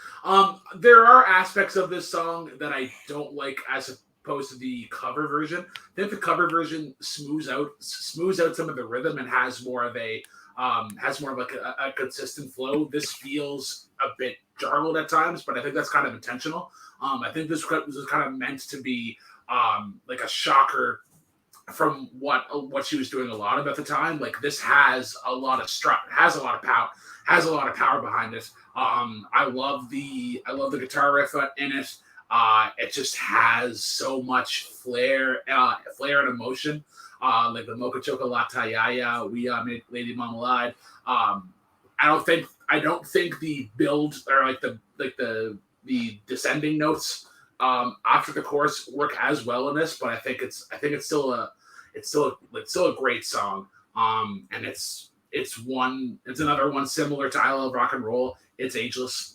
There are aspects of this song that I don't like as opposed to the cover version. I think the cover version smooths out some of the rhythm and has more of a consistent flow. This feels a bit jargled at times, but I think that's kind of intentional. I think this was kind of meant to be like a shocker from what she was doing a lot of at the time. Like, this has a lot of strut, has a lot of power behind it. I love the guitar riff in it. It just has so much flair and emotion. Like the Mocha Choca Lata Yaya, We Made Lady Marmalade. I don't think the build or like the descending notes after the chorus work as well in this, but I think it's still a great song. And it's another one similar to I Love Rock and Roll. It's ageless.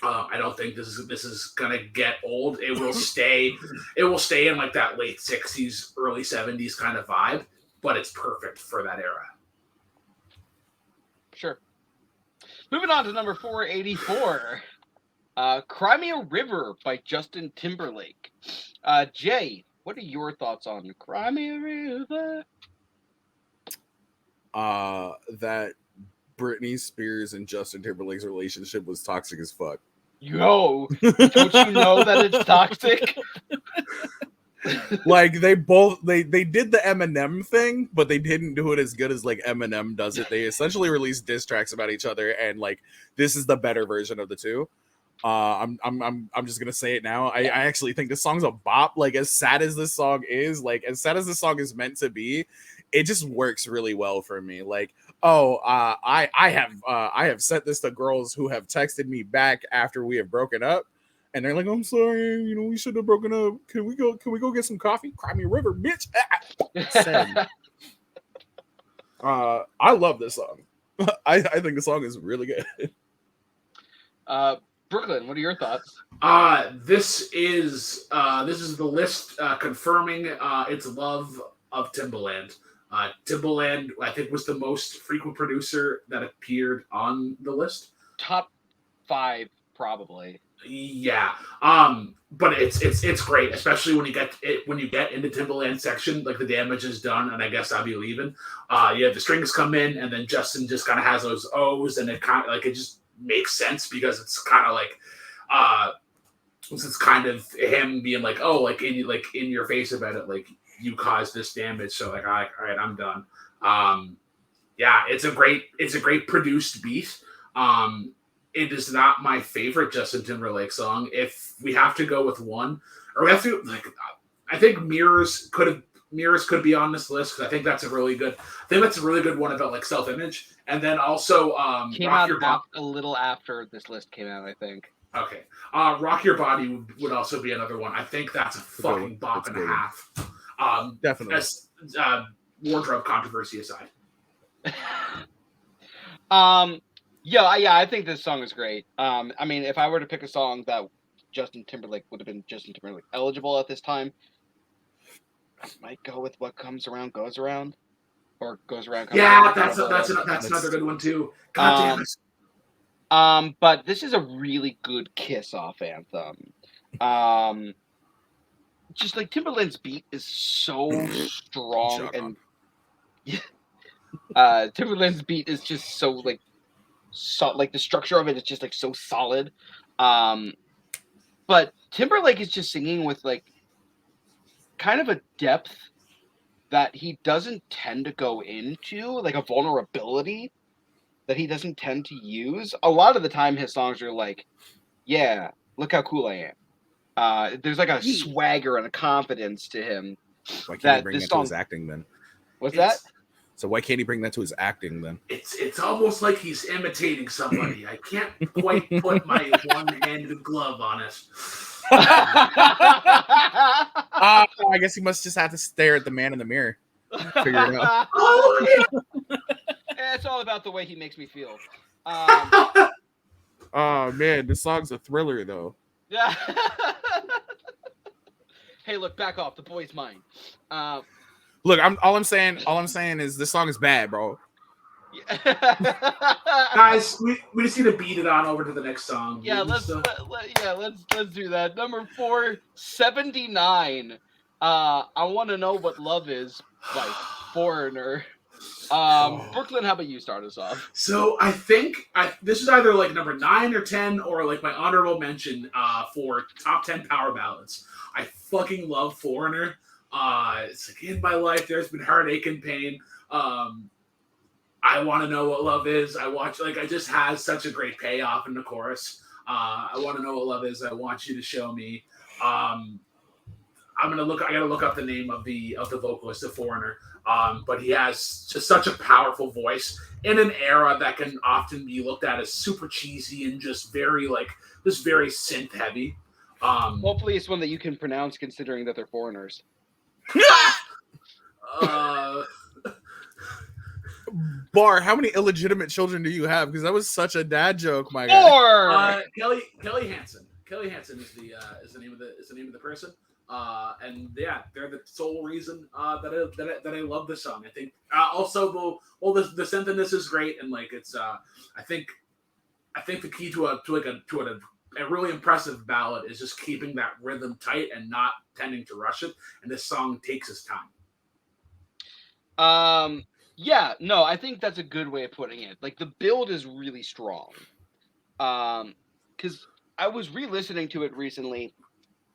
I don't think this is gonna get old. It will stay in like that late 60s, early 70s kind of vibe, but it's perfect for that era. Sure. Moving on to number 484. Cry Me a River by Justin Timberlake. Jay, what are your thoughts on Cry Me a River? That Britney Spears and Justin Timberlake's relationship was toxic as fuck. Yo, don't you know that it's toxic? Like, they did the Eminem thing, but they didn't do it as good as like Eminem does it. They essentially released diss tracks about each other, and like, this is the better version of the two. I'm just gonna say it now. I actually think this song's a bop. Like, as sad as this song is, meant to be, it just works really well for me. Like, I have sent this to girls who have texted me back after we have broken up, and they're like, "I'm sorry, you know, we should have broken up. Can we go get some coffee? Cry me a river, bitch." I love this song. I think the song is really good. Brooklyn, what are your thoughts? This is the list confirming its love of Timbaland. Timbaland, I think, was the most frequent producer that appeared on the list. Top 5, probably. Yeah. But it's great, especially when you get into Timbaland section, like the damage is done, and I guess I'll be leaving. You have the strings come in, and then Justin just kind of has those O's, and it kind of like, it just makes sense because it's kind of like it's kind of him being like, oh, like in your face about it, like, you caused this damage, so like, all right, I'm done. Yeah, it's a great produced beat. It is not my favorite Justin Timberlake song. If we have to go with one, or we have to, like, I think Mirrors could be on this list, because I think that's a really good one about like self-image. And then also came Rock out Your Body a little after this list came out, I think. Okay. Rock Your Body would also be another one. I think that's a fucking bop and a half. Definitely. As wardrobe controversy aside. I think this song is great. I mean, if I were to pick a song that Justin Timberlake would have been Justin Timberlake eligible at this time, I might go with What Comes Around Goes Around, or Goes Around. Yeah, that's another good one too. God damn it. But this is a really good kiss-off anthem. Just like Timberland's beat is so strong, Shut up. and Timberland's beat is just so like the structure of it is just like so solid. But Timberlake is just singing with like kind of a depth that he doesn't tend to go into, like a vulnerability that he doesn't tend to use. A lot of the time his songs are like, yeah, look how cool I am. There's like a swagger and a confidence to him. Why can't he That bring this that to his song- acting then? What's that? So why can't he bring that to his acting then? It's almost like he's imitating somebody. I can't quite put my one-handed glove on it. I guess he must just have to stare at the man in the mirror. Figure it out. Oh, yeah. It's all about the way he makes me feel. Oh man, this song's a thriller though. Yeah. Hey, look, back off. The boy's mine. Look, all I'm saying is this song is bad, bro. Guys, we just need to beat it on over to the next song. Yeah, let's do that. Number 4, 79. I want to know what love is by Foreigner. Brooklyn, how about you start us off? So I think this is either like number 9 or 10 or like my honorable mention for top 10 power ballads. I fucking love Foreigner. It's like in my life there's been heartache and pain. I want to know what love is. I just has such a great payoff in the chorus. I want to know what love is. I want you to show me. I gotta look up the name of the vocalist of Foreigner. But he has just such a powerful voice in an era that can often be looked at as super cheesy and just very synth heavy. Hopefully it's one that you can pronounce considering that they're foreigners. Bar, how many illegitimate children do you have? Because that was such a dad joke, my guy. 4! Kelly Hansen. Kelly Hansen is the name of the person. And yeah, they're the sole reason that I love this song. I think also the synth in this is great, and like it's I think the key to a really impressive ballad is just keeping that rhythm tight and not tending to rush it. And this song takes its time. Yeah, no, I think that's a good way of putting it. Like the build is really strong. Because I was re-listening to it recently.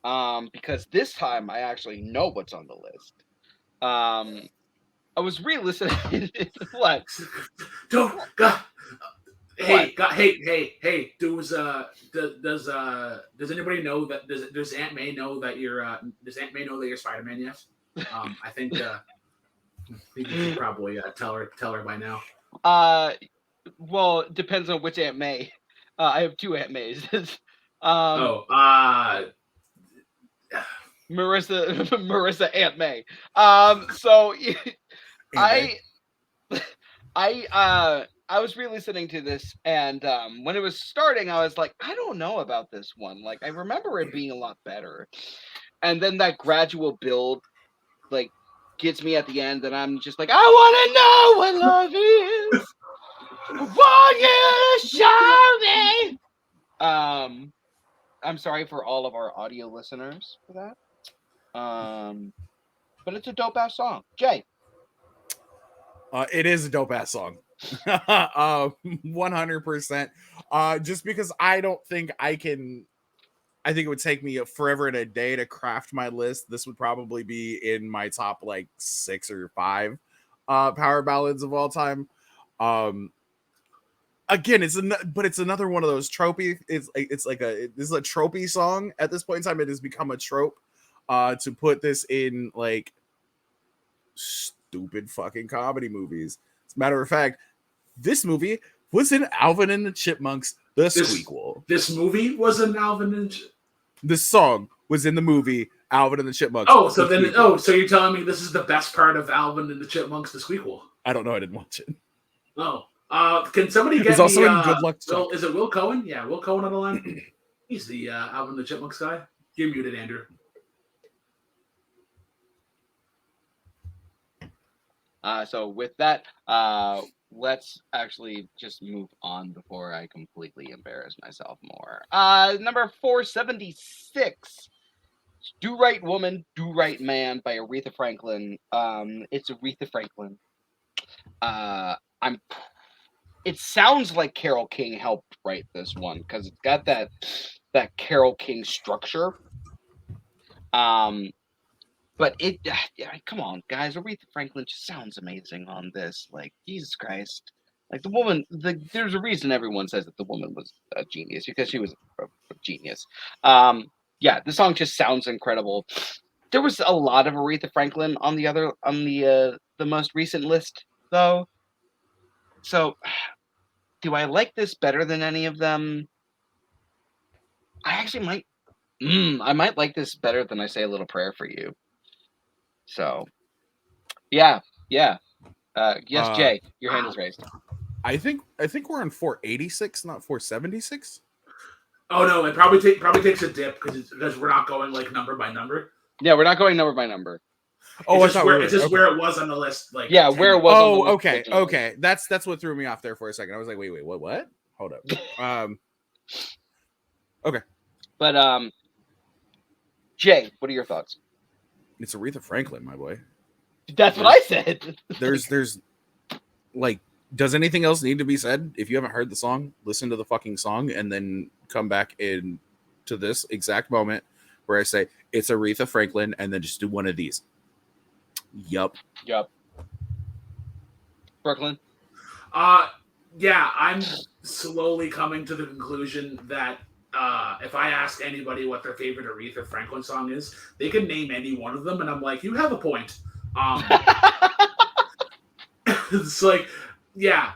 Because this time I actually know what's on the list. I was re-listening. What? Don't God. Hey, God, hey! Does anybody know that? Does Aunt May know that you're? Does Aunt May know that you're Spider-Man yet? I think you should probably tell her by now. Well, it depends on which Aunt May. I have 2 Aunt Mays. Marissa Aunt May. So I was re-listening to this, and when it was starting, I was like, I don't know about this one. Like, I remember it being a lot better, and then that gradual build, like, gets me at the end, and I'm just like, I want to know what love is. I want you to show me. I'm sorry for all of our audio listeners for that. But it's a dope ass song. Jay. It is a dope ass song. 100%. Just because I don't think I think it would take me forever and a day to craft my list. This would probably be in my top like 6 or 5 power ballads of all time. Again, it's another one of those tropey. This is a tropey song at this point in time. It has become a trope to put this in like stupid fucking comedy movies. As a matter of fact, this movie was in Alvin and the Chipmunks, the sequel. This movie was in Alvin and this song was in the movie Alvin and the Chipmunks. So you're telling me this is the best part of Alvin and the Chipmunks, the sequel? I don't know. I didn't watch it. Oh. Can somebody get also me, in Good Luck Will, is it Will Cohen? Yeah, Will Cohen on the line. He's the Alvin and the Chipmunks guy. You're muted, Andrew. So with that, let's actually just move on before I completely embarrass myself more. Number 476. Do Right Woman, Do Right Man by Aretha Franklin. It's Aretha Franklin. I'm. It sounds like Carole King helped write this one because it's got that Carole King structure. But yeah, come on, guys. Aretha Franklin just sounds amazing on this. Like, Jesus Christ. Like, the woman, there's a reason everyone says that the woman was a genius because she was a genius. Yeah, the song just sounds incredible. There was a lot of Aretha Franklin on the most recent list, though. So, do I like this better than any of them? I actually might. I might like this better than I Say a Little Prayer for You. So, yeah. Yes, Jay, your hand is raised. I think we're on 486, not 476. Oh no, it probably takes a dip because we're not going like number by number. Yeah, we're not going number by number. Oh, it's just where it was on the list. Like, yeah, where it was. Oh, okay, okay. That's what threw me off there for a second. I was like, wait, what? Hold up. Okay. But Jay, what are your thoughts? It's Aretha Franklin, my boy. That's what I said. There's like, does anything else need to be said? If you haven't heard the song, listen to the fucking song and then come back in to this exact moment where I say it's Aretha Franklin and then just do one of these. Yup. Brooklyn? Yeah, I'm slowly coming to the conclusion that if I ask anybody what their favorite Aretha Franklin song is, they can name any one of them, and I'm like, you have a point. It's like, yeah,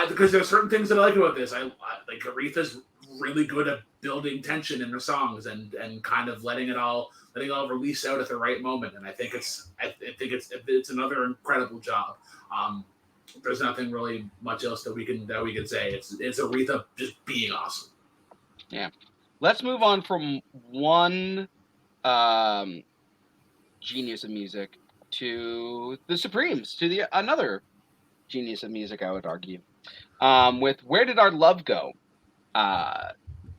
because there's certain things that I like about this. I like Aretha's really good at building tension in her songs and kind of letting it all release out at the right moment. And I think it's another incredible job. There's nothing really much else that we can say. It's Aretha just being awesome. Yeah. Let's move on from one genius of music to the Supremes, to another genius of music, I would argue. With Where Did Our Love Go?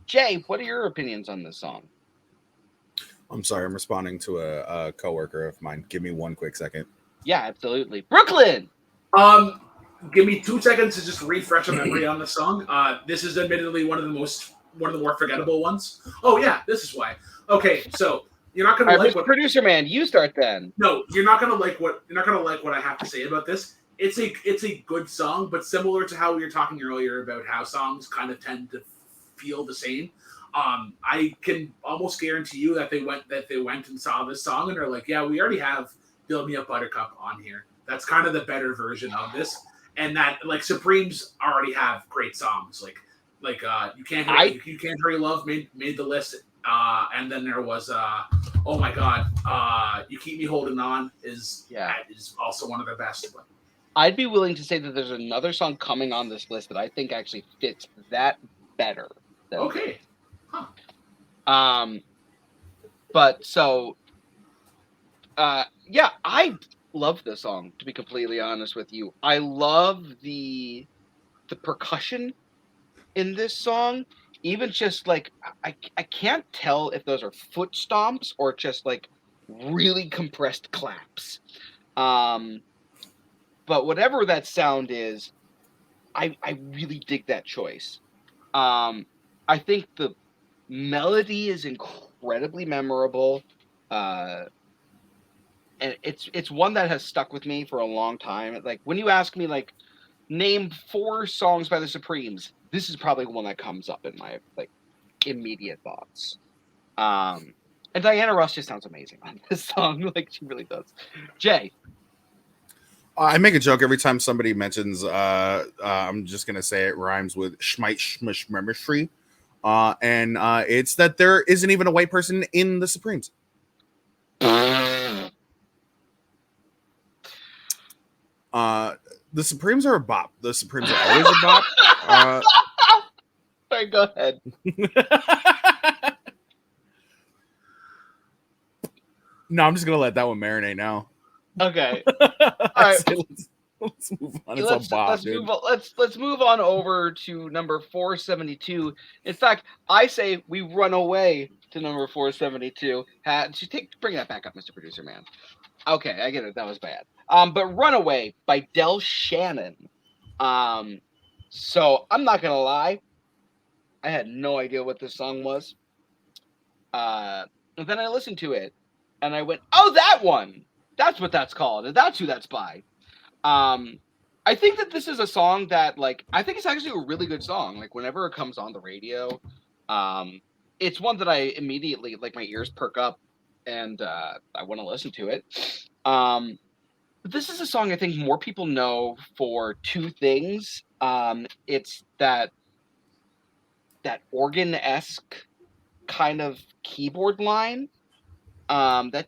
Jay, what are your opinions on this song? I'm sorry, I'm responding to a coworker of mine. Give me one quick second. Yeah, absolutely. Brooklyn! Give me 2 seconds to just refresh a memory on the song. This is admittedly one of the more forgettable ones. Oh yeah, this is why. Okay, so you're not gonna like what producer man, you start then. No, you're not gonna like what I have to say about this. It's a good song, but similar to how we were talking earlier about how songs kind of tend to feel the same. I can almost guarantee you that they went and saw this song and are like, yeah, we already have Build Me Up Buttercup on here. That's kind of the better version of this. And that, like, Supremes already have great songs. Like You Can't Hurry Love made the list. And then there was oh my god, You Keep Me Holding On is also one of the best. I'd be willing to say that there's another song coming on this list that I think actually fits that better. Okay. Huh. But so, yeah, I love this song, to be completely honest with you. I love the percussion in this song. Even just like, I can't tell if those are foot stomps or just like really compressed claps. But whatever that sound is, I really dig that choice. I think the melody is incredibly memorable. And it's one that has stuck with me for a long time. Like, when you ask me, like, name 4 songs by the Supremes, this is probably one that comes up in my, like, immediate thoughts. And Diana Ross just sounds amazing on this song. Like, she really does. Jay. I make a joke every time somebody mentions, I'm just going to say it rhymes with schmite schmish memory. And it's that there isn't even a white person in the Supremes. The Supremes are a bop. The Supremes are always a bop. All right, go ahead. No, I'm just gonna let that one marinate now. Okay. All right. Let's move on. It's a bop, dude. Let's move on over to number 472. In fact, I say we run away to number 472. Bring that back up, Mr. Producer Man. Okay, I get it. That was bad. But Runaway by Del Shannon. So I'm not gonna lie, I had no idea what this song was. And then I listened to it, and I went, "Oh, that one! That's what that's called, and that's who that's by." I think that this is a song that, like, I think it's actually a really good song. Like, whenever it comes on the radio, it's one that I immediately, like, my ears perk up, and I want to listen to it. But this is a song I think more people know for two things. It's that organ-esque kind of keyboard line. That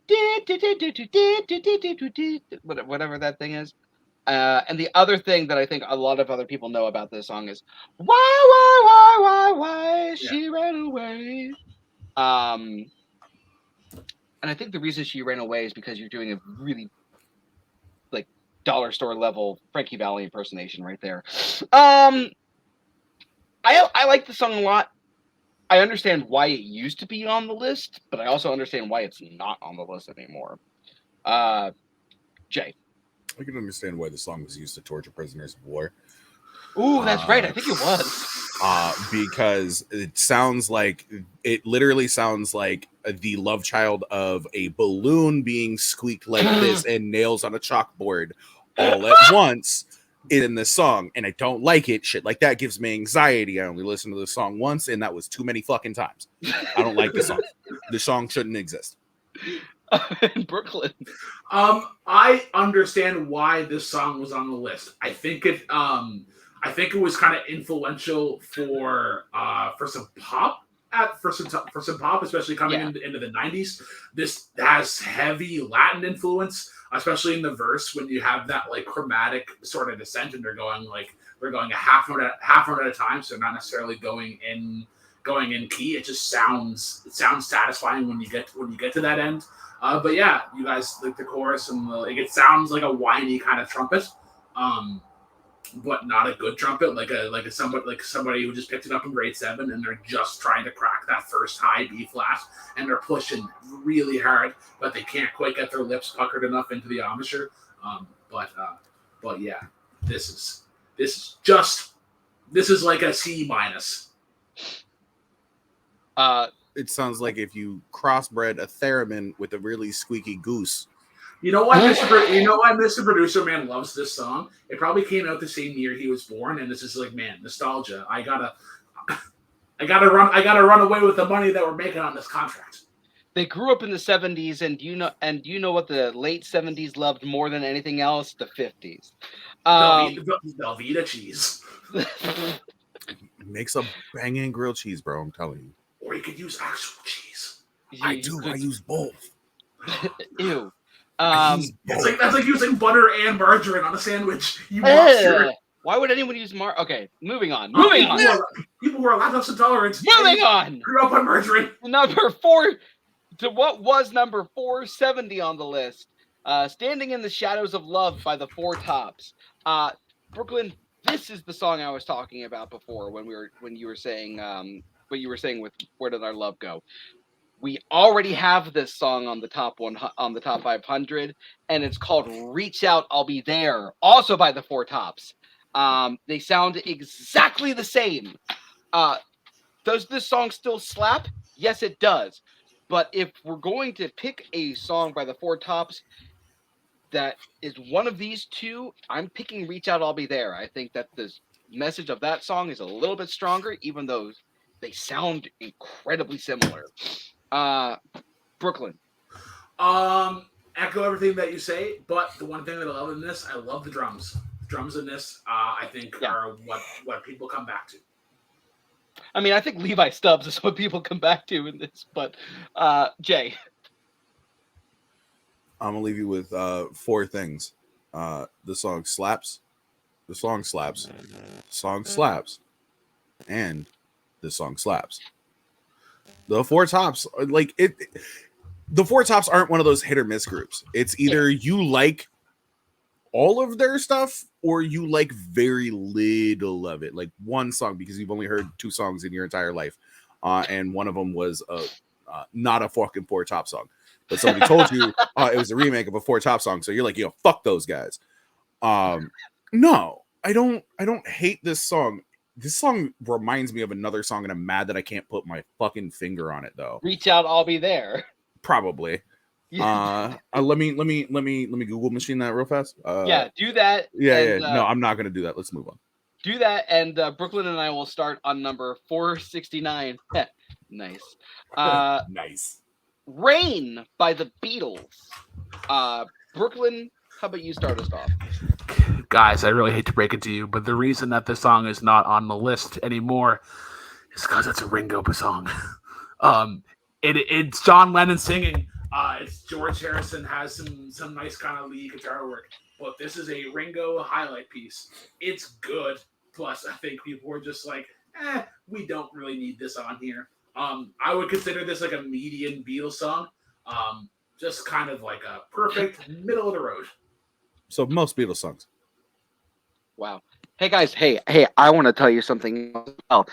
whatever that thing is. And the other thing that I think a lot of other people know about this song is why she ran away. And I think the reason she ran away is because you're doing a really like dollar store level Frankie Valli impersonation right there. I like the song a lot. I understand why it used to be on the list, but I also understand why it's not on the list anymore. Jay. I can understand why the song was used to torture prisoners of war. Ooh, that's right. I think it was. Because it literally sounds like the love child of a balloon being squeaked like this and nails on a chalkboard all at once in this song. And I don't like it. Shit like that gives me anxiety. I only listened to the song once, and that was too many fucking times. I don't like the song. The song shouldn't exist. In Brooklyn. I understand why this song was on the list. I think it was kind of influential for some pop, especially coming into the 90s. This has heavy Latin influence, especially in the verse when you have that like chromatic sort of descent, and they're going a half note at a time, so not necessarily going in key. It just sounds satisfying when you get to that end. But yeah, you guys like the chorus, and it sounds like a whiny kind of trumpet, but not a good trumpet, like somebody who just picked it up in grade 7 and they're just trying to crack that first high B flat, and they're pushing really hard, but they can't quite get their lips puckered enough into the embouchure. But yeah, this is like a C minus. It sounds like if you crossbred a theremin with a really squeaky goose. You know why Mr. Producer Man loves this song? It probably came out the same year he was born, and this is like, man, nostalgia. I gotta run away with the money that we're making on this contract. They grew up in the 70s, and do you know what the late 70s loved more than anything else? The 50s. Velveeta cheese. Makes a banging grilled cheese, bro. I'm telling you. Or you could use actual cheese. I use both. Ew. That's like using butter and margarine on a sandwich. You monster. Why would anyone use Okay, moving on. People who are lactose intolerant. Moving on. Grew up on margarine. Number 4 to what was number 470 on the list. Standing in the Shadows of Love by the Four Tops. Brooklyn, this is the song I was talking about before when you were saying what you were saying with Where Did Our Love Go. We already have this song on the top 500, and it's called Reach Out, I'll Be There, also by the Four Tops. They sound exactly the same. Does this song still slap? Yes, it does. But if we're going to pick a song by the Four Tops that is one of these two, I'm picking Reach Out, I'll Be There. I think that the message of that song is a little bit stronger, even though they sound incredibly similar. Brooklyn. Echo everything that you say, but the one thing that I love in this, I love the drums. The drums in this, I think, are what people come back to. I mean, I think Levi Stubbs is what people come back to in this, but Jay. I'm gonna leave you with 4 things. The song slaps. The song slaps. The song slaps. And the song slaps. The Four Tops, the Four Tops aren't one of those hit or miss groups. It's either you like all of their stuff or you like very little of it, like one song because you've only heard 2 songs in your entire life, and one of them was not a fucking Four Top song, but somebody told you it was a remake of a Four Top song, so you're like, yo, fuck those guys. No, I don't hate this song. This song reminds me of another song, and I'm mad that I can't put my fucking finger on it though. Reach Out, I'll Be There. Probably. Let me Google machine that real fast. Yeah, do that. Yeah. No, I'm not gonna do that. Let's move on. Do that, and Brooklyn and I will start on number 469. Nice. Nice. Rain by the Beatles. Brooklyn, how about you start us off? Guys, I really hate to break it to you, but the reason that this song is not on the list anymore is because it's a Ringo song. It's John Lennon singing. It's George Harrison has some nice kind of lead guitar work, but this is a Ringo highlight piece. It's good. Plus, I think people were just like, we don't really need this on here. I would consider this like a median Beatles song. Just kind of like a perfect middle of the road. So most Beatles songs. Wow. Hey guys, hey, I want to tell you something as well.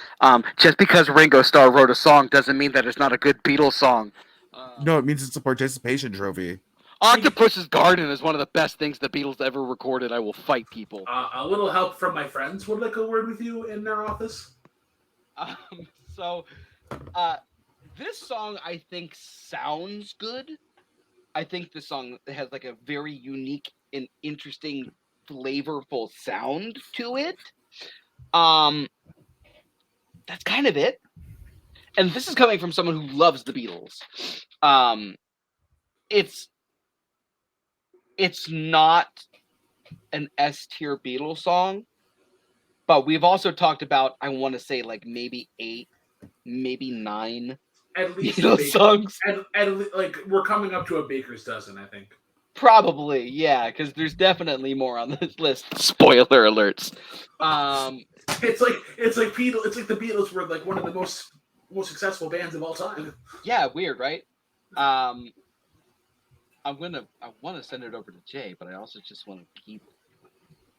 Just because Ringo Starr wrote a song doesn't mean that it's not a good Beatles song. No, it means it's a participation trophy. Octopus's Garden is one of the best things the Beatles ever recorded. I will fight people. A little help from my friends would like a word with you in their office. This song I think sounds good. I think the song has like a very unique and interesting, flavorful sound to it. That's kind of it. And this is coming from someone who loves the Beatles. It's not an S tier Beatles song, but we've also talked about, I want to say like maybe 8, maybe 9 At least Beatles songs. Like we're coming up to a baker's dozen, I think. Probably, yeah, because there's definitely more on this list. Spoiler alerts. It's like the Beatles were like one of the most successful bands of all time. Yeah, weird, right? I want to send it over to Jay, but I also just want to keep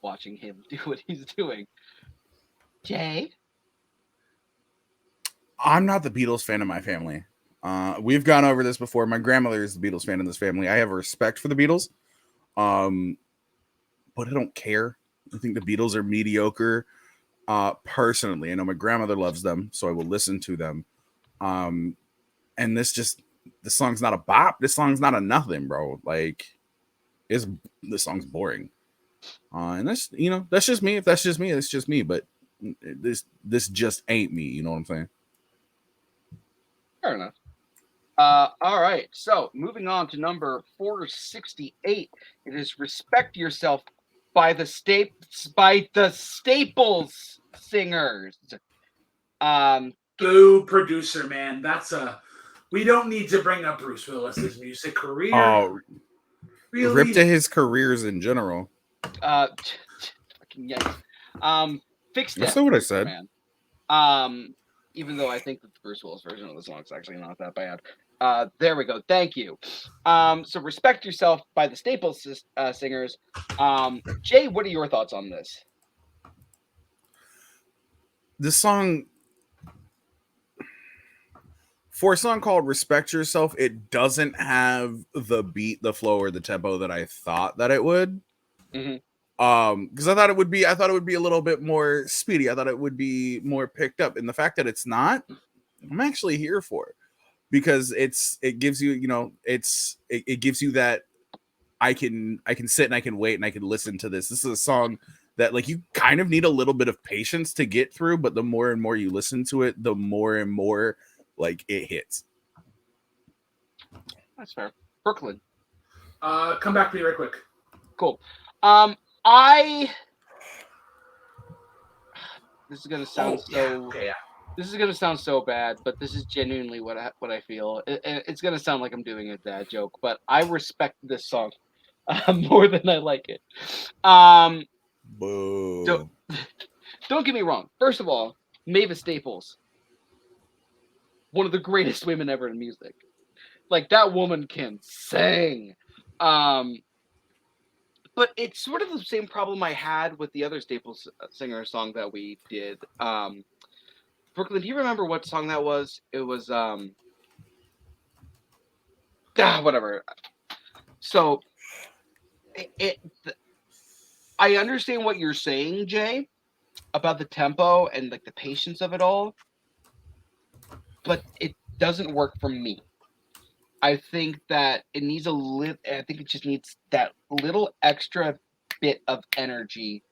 watching him do what he's doing. Jay? I'm not the Beatles fan of my family. We've gone over this before. My grandmother is the Beatles fan in this family. I have a respect for the Beatles, but I don't care. I think the Beatles are mediocre. Personally, I know my grandmother loves them, so I will listen to them. And this song's not a bop. This song's not a nothing, bro. Like, this song's boring. And that's just me. If that's just me, it's just me. But this just ain't me. You know what I'm saying? Fair enough. All right. So moving on to number 468. It is "Respect Yourself" by the Staples Singers. Boo, producer man. We don't need to bring up Bruce Willis's music career. Oh, really? Rip to his careers in general. Fucking yikes. Fix that. That's not what I said. Man. Even though I think that the Bruce Willis version of the song is actually not that bad. There we go. Thank you. So "Respect Yourself" by the Staples Singers. Jay, what are your thoughts on this? This song, for a song called "Respect Yourself," it doesn't have the beat, the flow, or the tempo that I thought that it would. Mm-hmm. Because I thought it would be a little bit more speedy. I thought it would be more picked up. And the fact that it's not, I'm actually here for it. Because it gives you, it gives you that I can sit and I can wait and I can listen to this. This is a song that like you kind of need a little bit of patience to get through, but the more and more you listen to it, the more and more like it hits. That's fair. Brooklyn. Come back to me right quick. Cool. This is gonna sound This is gonna sound so bad, but this is genuinely what I feel. It's gonna sound like I'm doing a dad joke, but I respect this song more than I like it. Boo. Don't get me wrong. First of all, Mavis Staples, one of the greatest women ever in music. Like, that woman can sing. but it's sort of the same problem I had with the other Staples singer song that we did. Brooklyn, do you remember what song that was? It was whatever. So I understand what you're saying, Jay, about the tempo and like the patience of it all, but it doesn't work for me. I think that it needs I think it just needs that little extra bit of energy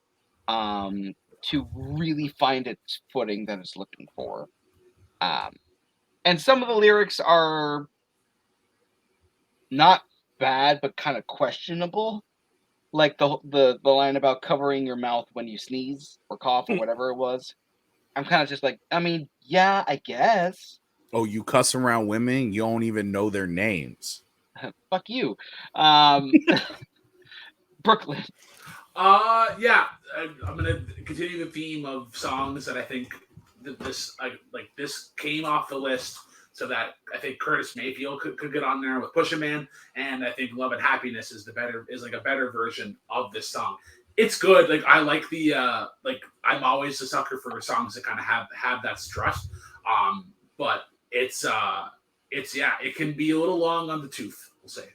to really find its footing that it's looking for. And some of the lyrics are not bad, but kind of questionable. Like the line about covering your mouth when you sneeze or cough or whatever it was. I'm kind of just like, I mean, yeah, I guess. Oh, you cuss around women, you don't even know their names. Fuck you. Brooklyn. Yeah, I'm gonna continue the theme of songs that I think that this came off the list, so that I think Curtis Mayfield could get on there with Pusha Man, and I think Love and Happiness is like a better version of this song. It's good. Like I like the I'm always a sucker for songs that kind of have that strut. But it's it can be a little long on the tooth, we'll say.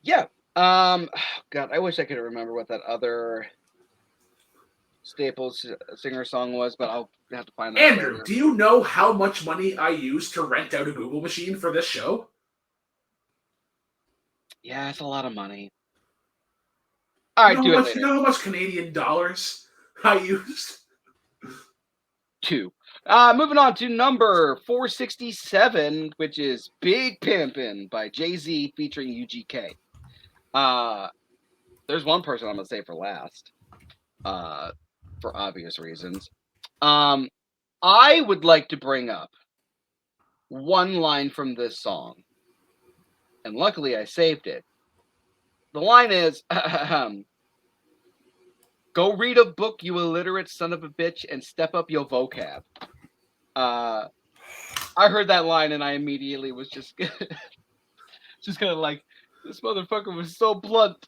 Yeah. God, I wish I could remember what that other Staples singer song was, but I'll have to find that. Andrew, later. do you know how much money I used to rent out a Google machine for this show? Yeah, it's a lot of money. All right, do it later. You know how much Canadian dollars I used? 2. Moving on to number 467, which is Big Pimpin' by Jay-Z featuring UGK. There's one person I'm going to say for last, for obvious reasons. I would like to bring up one line from this song, and luckily I saved it. The line is, go read a book, you illiterate son of a bitch, and step up your vocab. I heard that line and I immediately was just kind of like, this motherfucker was so blunt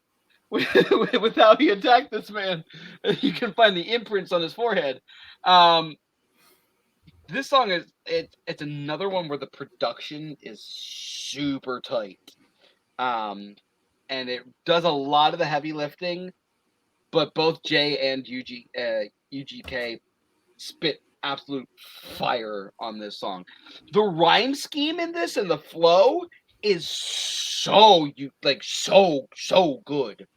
with how he attacked this man. You can find the imprints on his forehead. This song is it's another one where the production is super tight. And it does a lot of the heavy lifting, but both Jay and UGK spit absolute fire on this song. The rhyme scheme in this and the flow is so good.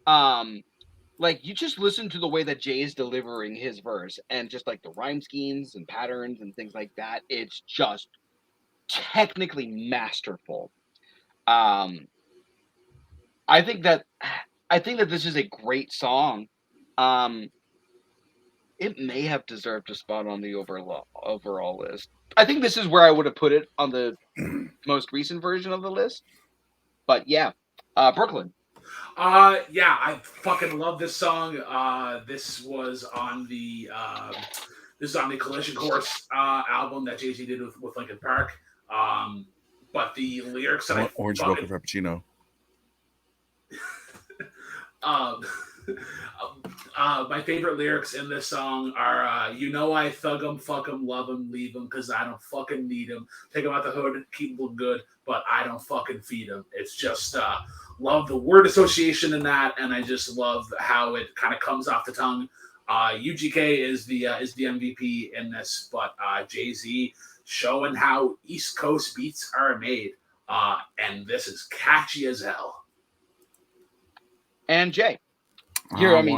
Like you just listen to the way that Jay is delivering his verse and just like the rhyme schemes and patterns and things like that. It's just technically masterful. I think that this is a great song. It may have deserved a spot on the overall list. I think this is where I would have put it on the most recent version of the list. But yeah, Brooklyn. Yeah, I fucking love this song. This was on the Collision Course album that Jay-Z did with Linkin Park. But the lyrics that Orange Mocha Frappuccino. My favorite lyrics in this song are, I thug 'em, fuck 'em, love 'em, leave 'em, because I don't fucking need 'em. Take 'em out the hood, keep them good, but I don't fucking feed 'em. It's just, love the word association in that, and I just love how it kind of comes off the tongue. UGK is the MVP in this, but Jay-Z showing how East Coast beats are made, and this is catchy as hell. And Jay. You're the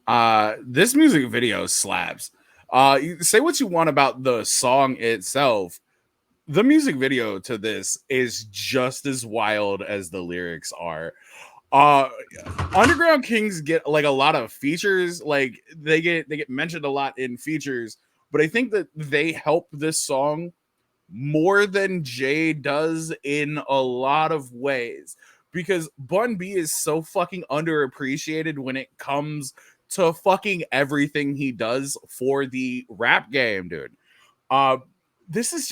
obvious. This music video slaps. You say what you want about the song itself. The music video to this is just as wild as the lyrics are. Underground Kings get like a lot of features, like they get mentioned a lot in features, but I think that they help this song more than Jay does in a lot of ways. Because Bun B is so fucking underappreciated when it comes to fucking everything he does for the rap game, dude. This is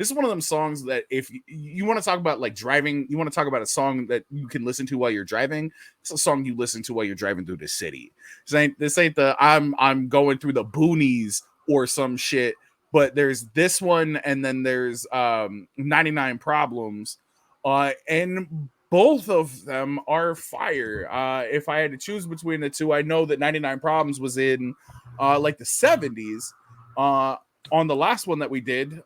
This is one of them songs that if you want to talk about like driving, you want to talk about a song that you can listen to while you're driving. It's a song you listen to while you're driving through the city. This ain't the I'm going through the boonies or some shit. But there's this one, and then there's 99 Problems, and both of them are fire. If I had to choose between the two, I know that 99 Problems was in like the 70s. On the last one that we did,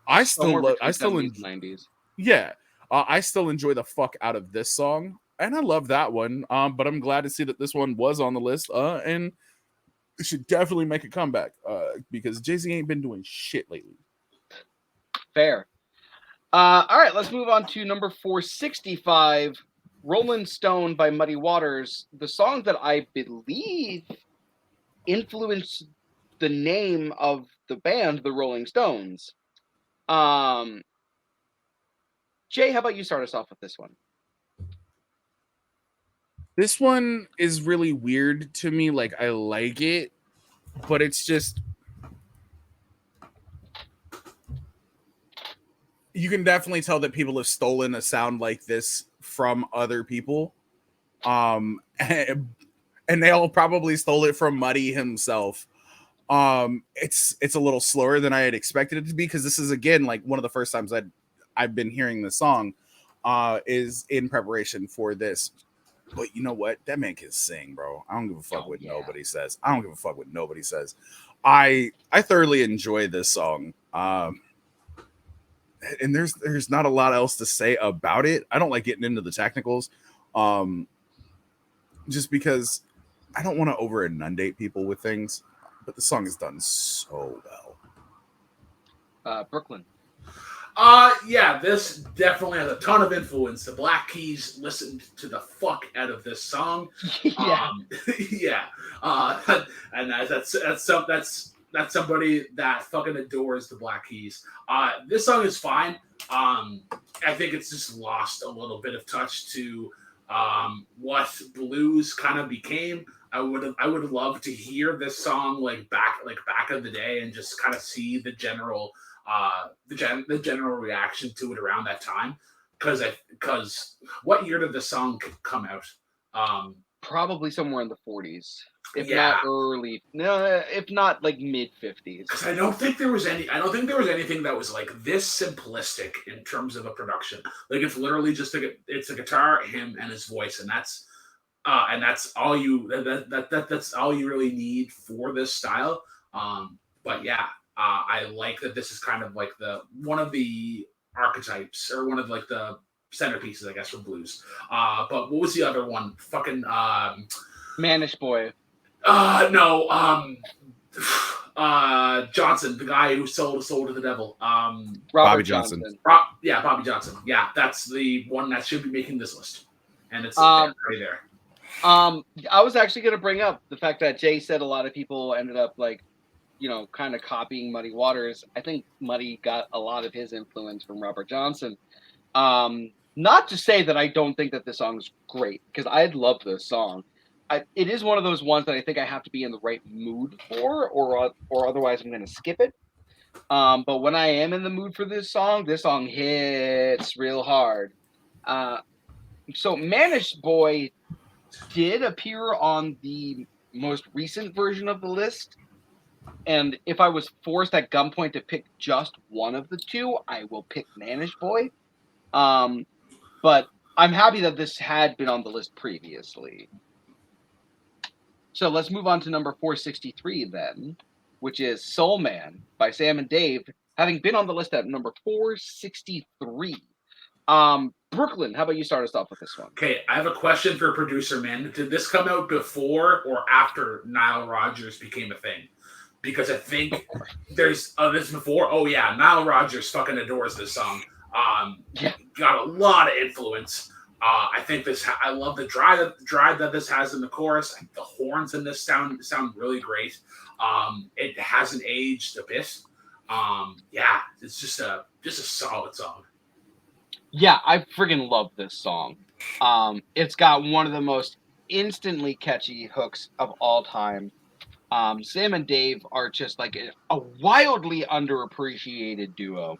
I still '90s. Yeah, I still enjoy the fuck out of this song, and I love that one. But I'm glad to see that this one was on the list. And it should definitely make a comeback. Because Jay-Z ain't been doing shit lately. Fair. All right, let's move on to number 465, Rolling Stone by Muddy Waters, the song that I believe influenced the name of the band, the Rolling Stones. Jay, how about you start us off with this one? This one is really weird to me. Like, I like it, but it's just... You can definitely tell that people have stolen a sound like this from other people. And they all probably stole it from Muddy himself. It's a little slower than I had expected it to be, because this is, again, like one of the first times I've been hearing the song is in preparation for this. But you know what? That man can sing, bro. I don't give a fuck what nobody says. I don't give a fuck what nobody says. I thoroughly enjoy this song. And there's not a lot else to say about it. I don't like getting into the technicals, just because I don't want to over inundate people with things. But the song is done so well. Brooklyn. Yeah, this definitely has a ton of influence. The Black Keys listened to the fuck out of this song. Yeah. Yeah. And that's somebody that fucking adores the Black Keys. This song is fine. I think it's just lost a little bit of touch to what blues kind of became. I would love to hear this song back in the day and just kind of see the general reaction to it around that time. Because what year did the song come out? Probably somewhere in the 40s, if not like mid 50s. Because I don't think there was anything that was like this simplistic in terms of a production. Like, it's literally just it's a guitar, him, and his voice, and that's all that's all you really need for this style. But yeah, I like that this is kind of like one of the archetypes, or one of like the centerpieces, I guess, for blues. But what was the other one? Fucking Manish Boy. No. Johnson, the guy who sold to the devil. Bobby Johnson. Bobby Johnson. Yeah, that's the one that should be making this list, and it's right there. I was actually going to bring up the fact that Jay said a lot of people ended up kind of copying Muddy Waters. I think Muddy got a lot of his influence from Robert Johnson. Not to say that I don't think that this song is great, because I love this song. It is one of those ones that I think I have to be in the right mood for, or otherwise I'm going to skip it. But when I am in the mood for this song hits real hard. So Manish Boy did appear on the most recent version of the list. And if I was forced at gunpoint to pick just one of the two, I will pick Manish Boy. But I'm happy that this had been on the list previously. So let's move on to number 463 then, which is Soul Man by Sam and Dave, having been on the list at number 463. Brooklyn, how about you start us off with this one? Okay, I have a question for producer man. Did this come out before or after Nile Rodgers became a thing? Because I think there's this before. Oh yeah, Nile Rodgers fucking adores this song. Got a lot of influence. I think I love the drive that this has in the chorus. The horns in this sound really great. It hasn't aged a bit. Yeah, it's just a solid song. Yeah, I friggin' love this song. It's got one of the most instantly catchy hooks of all time. Sam and Dave are just like a wildly underappreciated duo.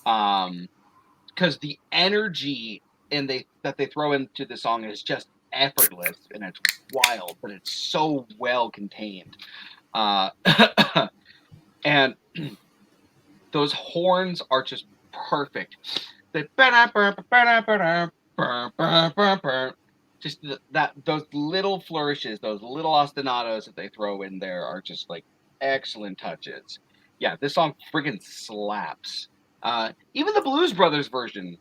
Because the energy that they throw into the song is just effortless and it's wild, but it's so well contained. And those horns are just perfect. They just those little flourishes, those little ostinatos that they throw in there are just like excellent touches. Yeah, this song friggin' slaps. Even the Blues Brothers version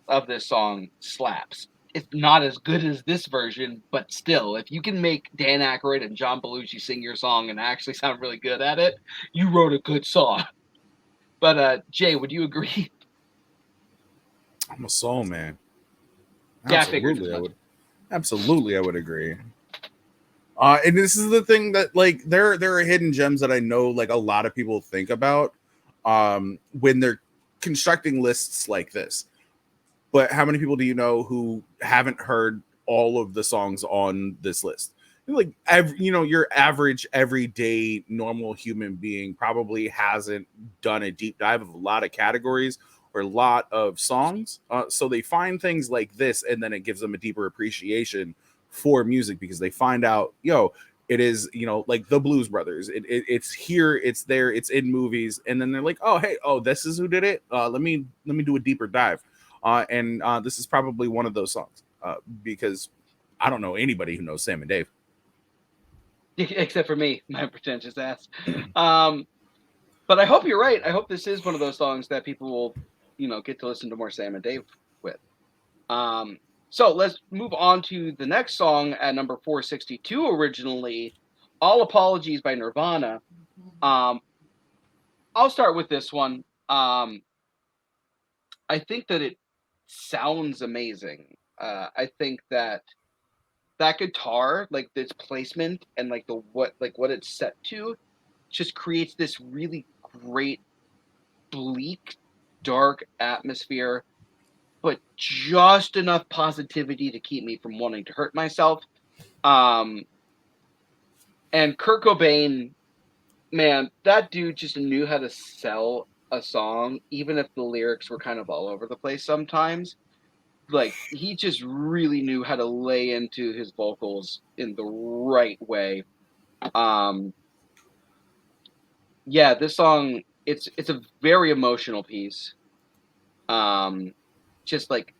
of this song slaps. It's not as good as this version, but still, if you can make Dan Aykroyd and John Belushi sing your song and actually sound really good at it, you wrote a good song. But Jay, would you agree? I'm a soul man. Yeah, I figured Absolutely, as I much. would. Absolutely, I would agree. And this is the thing that like there are hidden gems that I know like a lot of people think about when they're constructing lists like this. But how many people do you know who haven't heard all of the songs on this list? Like your average everyday normal human being probably hasn't done a deep dive of a lot of categories or a lot of songs. So they find things like this, and then it gives them a deeper appreciation for music because they find out, it is, like the Blues Brothers. It's here, it's there, it's in movies, and then they're like, oh, hey, this is who did it. Let me do a deeper dive. And this is probably one of those songs because I don't know anybody who knows Sam and Dave. Except for me, my pretentious ass. But I hope you're right. I hope this is one of those songs that people will, get to listen to more Sam and Dave with. So let's move on to the next song at number 462 originally, All Apologies by Nirvana. I'll start with this one. I think that it sounds amazing. I think that guitar, like its placement and like what it's set to, just creates this really great bleak, dark atmosphere, but just enough positivity to keep me from wanting to hurt myself. And Kurt Cobain, man, that dude just knew how to sell a song, even if the lyrics were kind of all over the place sometimes. Like, he just really knew how to lay into his vocals in the right way. Yeah, this song, it's a very emotional piece. Just like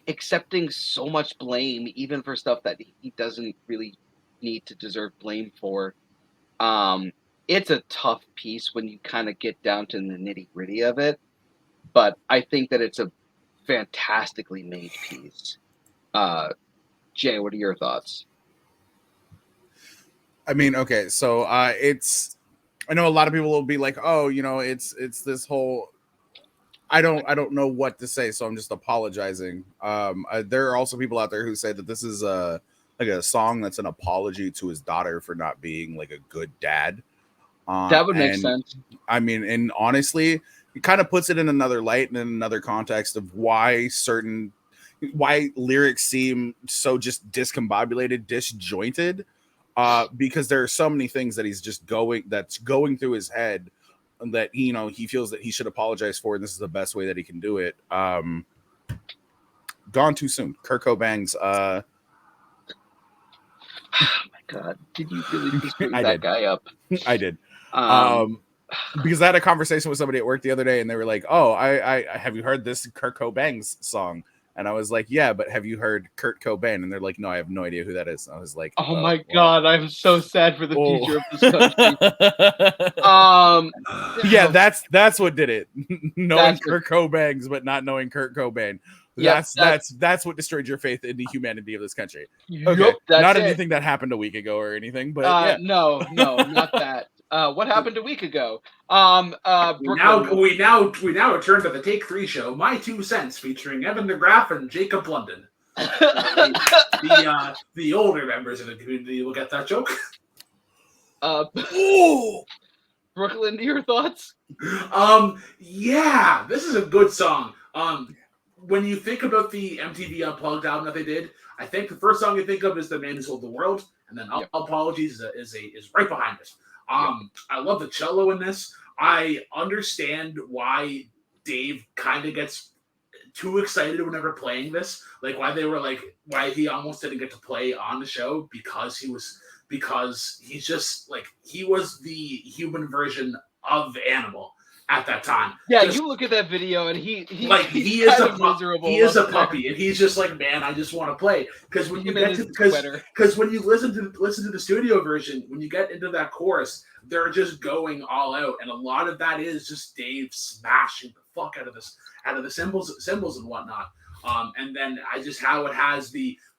accepting so much blame, even for stuff that he doesn't really need to deserve blame for. It's a tough piece when you kind of get down to the nitty gritty of it, but I think that it's a fantastically made piece. Jay, what are your thoughts? I mean, okay, so I know a lot of people will be like, oh, it's this whole I don't know what to say, so I'm just apologizing. There are also people out there who say that this is like a song that's an apology to his daughter for not being like a good dad. That would make sense. I mean, and honestly, it kind of puts it in another light and in another context of why lyrics seem so just discombobulated, disjointed. Because there are so many things that that's going through his head that he feels that he should apologize for, and this is the best way that he can do it. Gone Too Soon, Kurt Cobain's Oh my god, did you really just bring that guy up? I did. Because I had a conversation with somebody at work the other day, and they were like, oh, I have you heard this Kurt Cobain's song? And I was like, yeah, but have you heard Kurt Cobain? And they're like, no, I have no idea who that is. And I was like, oh my god, I'm so sad for the future of this country. Yeah, that's what did it. Knowing Kurt Cobain's, but not knowing Kurt Cobain. That's what destroyed your faith in the humanity of this country. Okay, yep, not anything that happened a week ago or anything, but yeah. No, not that. What happened a week ago? We now return to the Take 3 show, My 2 Cents, featuring Evan DeGraff and Jacob London. The older members of the community will get that joke. Brooklyn, your thoughts? Yeah, this is a good song. When you think about the MTV Unplugged album that they did, I think the first song you think of is "The Man Who Sold the World," and then "Apologies" is right behind it. I love the cello in this. I understand why Dave kind of gets too excited whenever playing this. Like why he almost didn't get to play on the show because he's just like he was the human version of Animal at that time. Yeah, just, you look at that video and he is a miserable. He is a puppy, and he's just like, man, I just want to play. Because when you get to because when you listen to the studio version, when you get into that chorus, they're just going all out, and a lot of that is just Dave smashing the fuck out of the cymbals and whatnot. And then how it has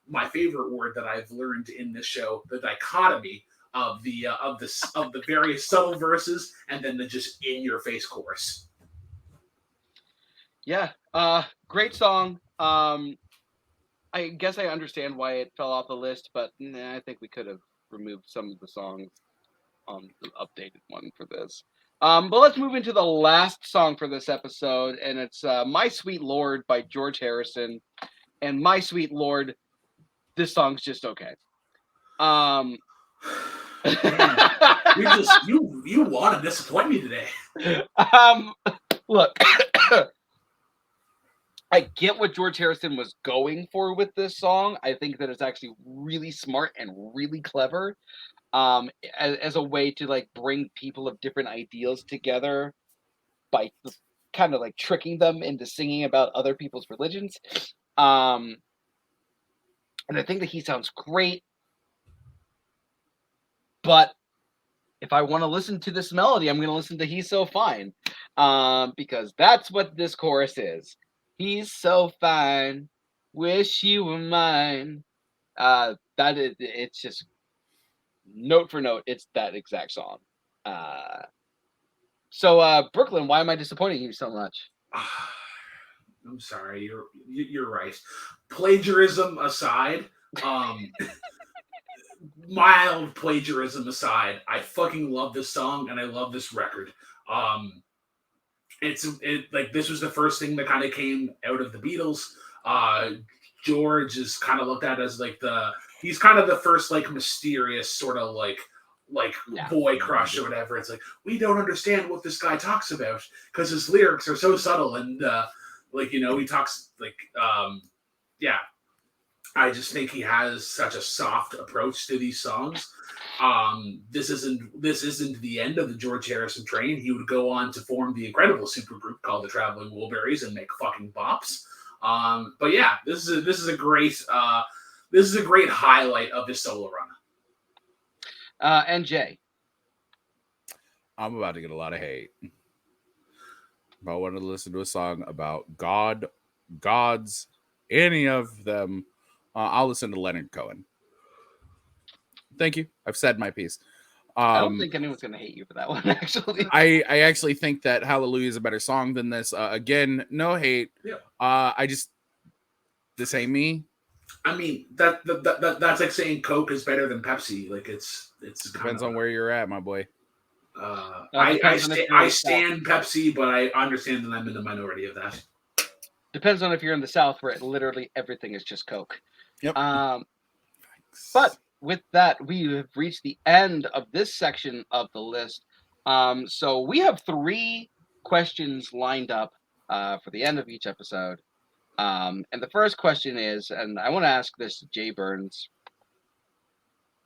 my favorite word that I've learned in this show, the dichotomy of the various subtle verses and then the just in your face chorus. Yeah, great song. I guess I understand why it fell off the list, but I think we could have removed some of the songs on the updated one for this. But let's move into the last song for this episode, and it's My Sweet Lord by George Harrison. And My Sweet Lord, this song's just okay. You want to disappoint me today. Look, I get what George Harrison was going for with this song. I think that it's actually really smart and really clever, as a way to like bring people of different ideals together by kind of like tricking them into singing about other people's religions. And I think that he sounds great. But if I want to listen to this melody, I'm going to listen to He's So Fine, because that's what this chorus is. He's so fine, wish you were mine. It's just note for note, it's that exact song. So Brooklyn, why am I disappointing you so much? I'm sorry, you're right. Plagiarism aside, mild plagiarism aside, I fucking love this song and I love this record. This was the first thing that kind of came out of the Beatles. George is kind of looked at as like he's kind of the first like mysterious sort of like boy crush or whatever. It's like, we don't understand what this guy talks about because his lyrics are so subtle and he talks like I just think he has such a soft approach to these songs. This isn't the end of the George Harrison train. He would go on to form the incredible supergroup called the Traveling Wilburys and make fucking bops. But yeah, this is a great highlight of his solo run. And Jay, I'm about to get a lot of hate. If I wanted to listen to a song about gods, any of them, I'll listen to Leonard Cohen. Thank you. I've said my piece. I don't think anyone's going to hate you for that one, actually. I actually think that Hallelujah is a better song than this. Again, no hate. Yeah. This ain't me. I mean, that's like saying Coke is better than Pepsi. Like it's depends on where you're at, my boy. I stand Pepsi, but I understand that I'm in the minority of that. Depends on if you're in the South, where literally everything is just Coke. Yep. But with that, we have reached the end of this section of the list. So we have 3 questions lined up for the end of each episode. And the first question is, and I want to ask this to Jay Burnz,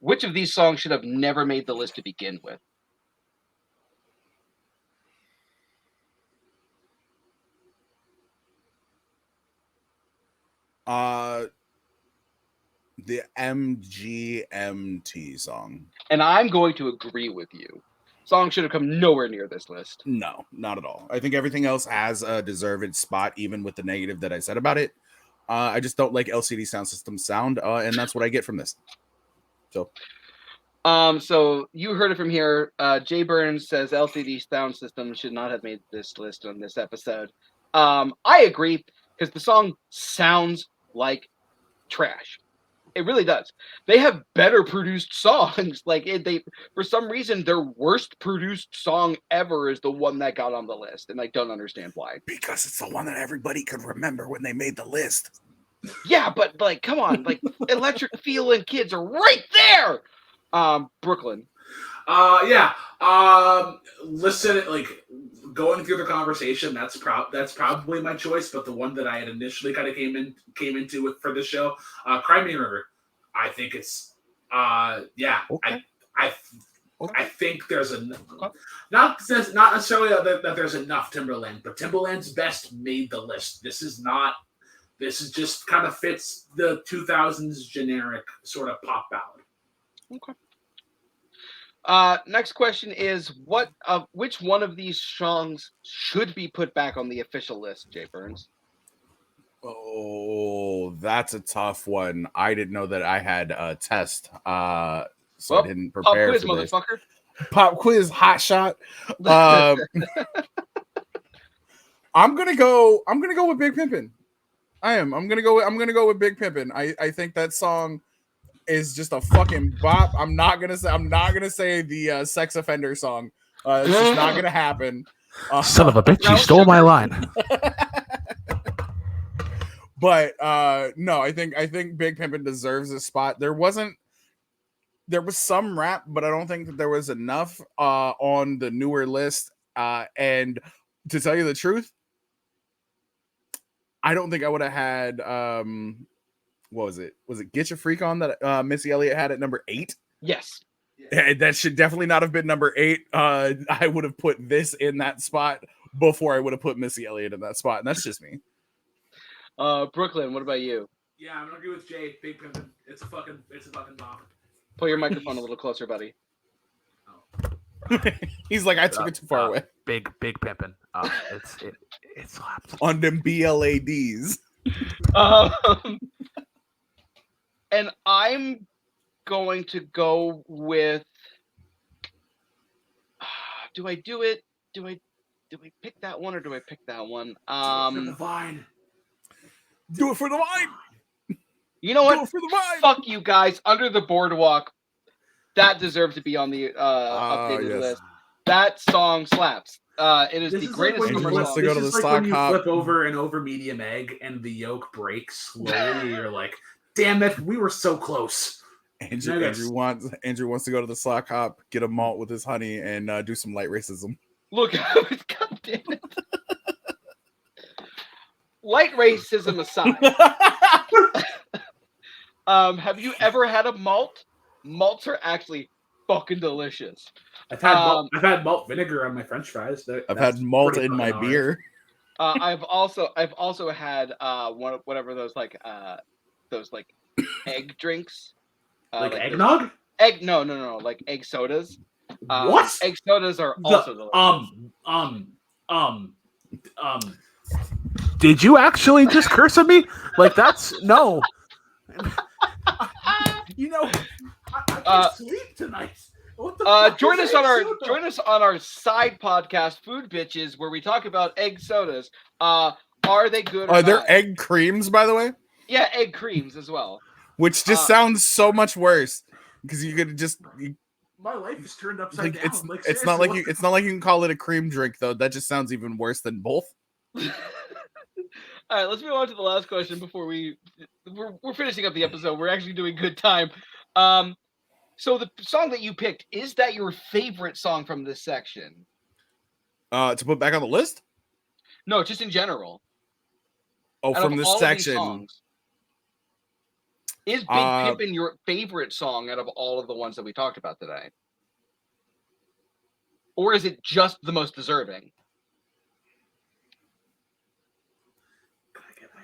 which of these songs should have never made the list to begin with? The MGMT song. And I'm going to agree with you. Song should have come nowhere near this list. No, not at all. I think everything else has a deserved spot, even with the negative that I said about it. I just don't like LCD Sound System sound, and that's what I get from this. So you heard it from here. Jay Burnz says LCD Sound System should not have made this list on this episode. I agree, because the song sounds like trash. It really does. They have better produced songs. For some reason, their worst produced song ever is the one that got on the list, and I don't understand why. Because it's the one that everybody could remember when they made the list. Yeah, but come on, Electric Feel and Kids are right there. Brooklyn. Yeah. Listen, like going through the conversation, that's probably my choice, but the one that I had initially kind of came into with for this show, Cry Me a River. I think it's yeah. Okay. I think there's not necessarily that there's enough Timberland, but Timberland's best made the list. This is just kind of fits the 2000s generic sort of pop ballad. Okay. Next question is which one of these songs should be put back on the official list, Jay Burnz? Oh, that's a tough one. I didn't know that I had a test, so I didn't prepare pop quiz, for this. motherfucker. Pop quiz, hot shot. I'm gonna go with Big Pimpin'. I'm gonna go with Big Pimpin'. I think that song is just a fucking bop. I'm not gonna say the sex offender song. It's just not gonna happen. Son of a bitch, you stole my line. But no, I think Big Pimpin' deserves a spot. There was some rap, but I don't think that there was enough on the newer list. And to tell you the truth, I don't think I would have had what was it? Was it Get Your Freak On that Missy Elliott had at number 8? Yes. That should definitely not have been number 8. I would have put this in that spot before I would have put Missy Elliott in that spot, and that's just me. Brooklyn, what about you? Yeah, I'm gonna agree with Jay. Big Pimpin'. It's a fucking bop. Pull your microphone a little closer, buddy. He's like, I took it too far away. Big Pimpin'. It slaps. On them BLADs. And I'm going to go with. Do I do it? Do I pick that one or do I pick that one? For the Vine. Do it for the Vine. You know what? Do it for the Vine. Fuck you guys. Under the Boardwalk. That deserves to be on the updated list. That song slaps. It is the greatest summer song. To go to the like when you hop. flip over an over medium egg and the yolk breaks slowly. You're like, damn it, we were so close. Andrew wants to go to the sock hop, get a malt with his honey, and do some light racism. Look, God damn it. Light racism aside, have you ever had a malt? Malts are actually fucking delicious. I've had malt vinegar on my French fries. I've had malt in my beer. I've also had whatever those egg drinks. Like eggnog? No, like egg sodas. What? Egg sodas are also delicious. Did you actually just curse at me? Like that's no. You know, I can't sleep tonight. What the fuck join is us on our side podcast, Food Bitches, where we talk about egg sodas. Are they good? Are there egg creams, by the way? Yeah, egg creams as well. Which just sounds so much worse because you could just. My life is turned upside down. It's not like you can call it a cream drink though. That just sounds even worse than both. All right, let's move on to the last question before we're finishing up the episode. We're actually doing good time. So the song that you picked, is that your favorite song from this section? To put back on the list? No, just in general. Oh, from this section. Songs, is Big Pimpin' your favorite song out of all of the ones that we talked about today? Or is it just the most deserving?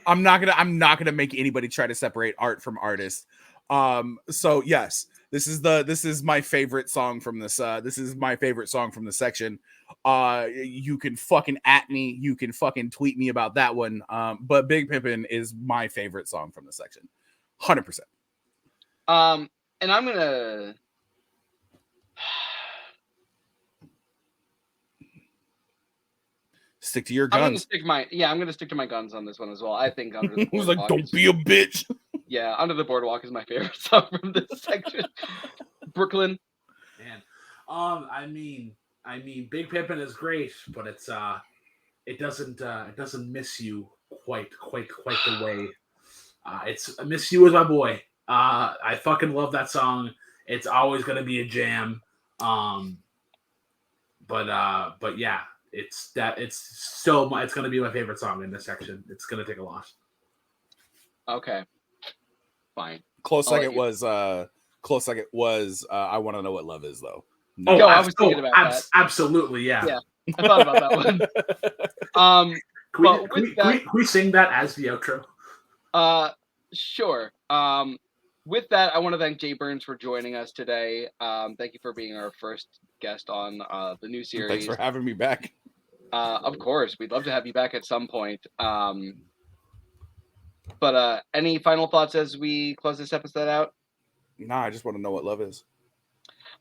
I'm not gonna make anybody try to separate art from artist. So yes, this is my favorite song from this. This is my favorite song from the section. You can fucking at me, you can fucking tweet me about that one. But Big Pimpin' is my favorite song from the section, 100%. And I'm gonna. Stick to your guns. I'm gonna stick to my guns on this one as well. I think Under the Boardwalk. He's like, don't be a bitch. Yeah, Under the Boardwalk is my favorite song from this section. Brooklyn. Man, I mean, Big Pimpin' is great, but it doesn't miss you quite the way. It's I Miss You Is My Boy. I fucking love that song. It's always gonna be a jam. But yeah, it's so much. It's gonna be my favorite song in this section. It's gonna take a loss. Okay, fine. Close I'll let second you- was I Want to Know What Love Is, though. Yo, I was thinking about that. Absolutely, yeah. Yeah. I thought about that one. Can But we, with can we sing that as the outro? Sure. With that, I want to thank Jay Burnz for joining us today. Thank you for being our first guest on the new series. Thanks for having me back. Of course, we'd love to have you back at some point. But any final thoughts as we close this episode out? Nah, I just want to know what love is.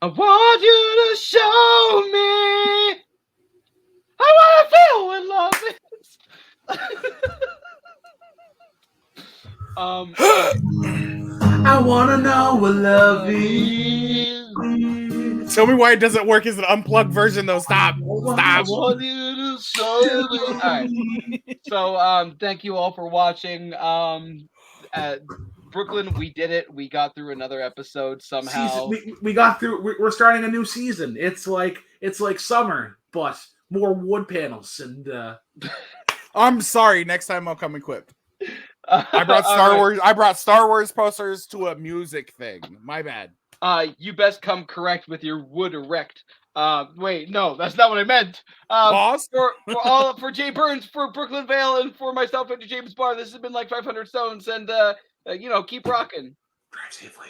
I want you to show me. I want to feel what love is. I wanna know what love is. Tell me why it doesn't work as an unplugged version, though. Stop. I Stop. want you to show me. All right. So, thank you all for watching. At Brooklyn, we did it. We got through another episode somehow. We got through. We're starting a new season. It's like summer, but more wood panels and. I'm sorry. Next time I'll come equipped. I brought Star Wars. I brought Star Wars posters to a music thing. My bad. You best come correct with your wood erect. Wait, no, that's not what I meant. Pause. For Jay Burnz, for Brooklyn Vale, and for myself and James Barr, this has been like 500 Stones, and keep rocking. Drive safely.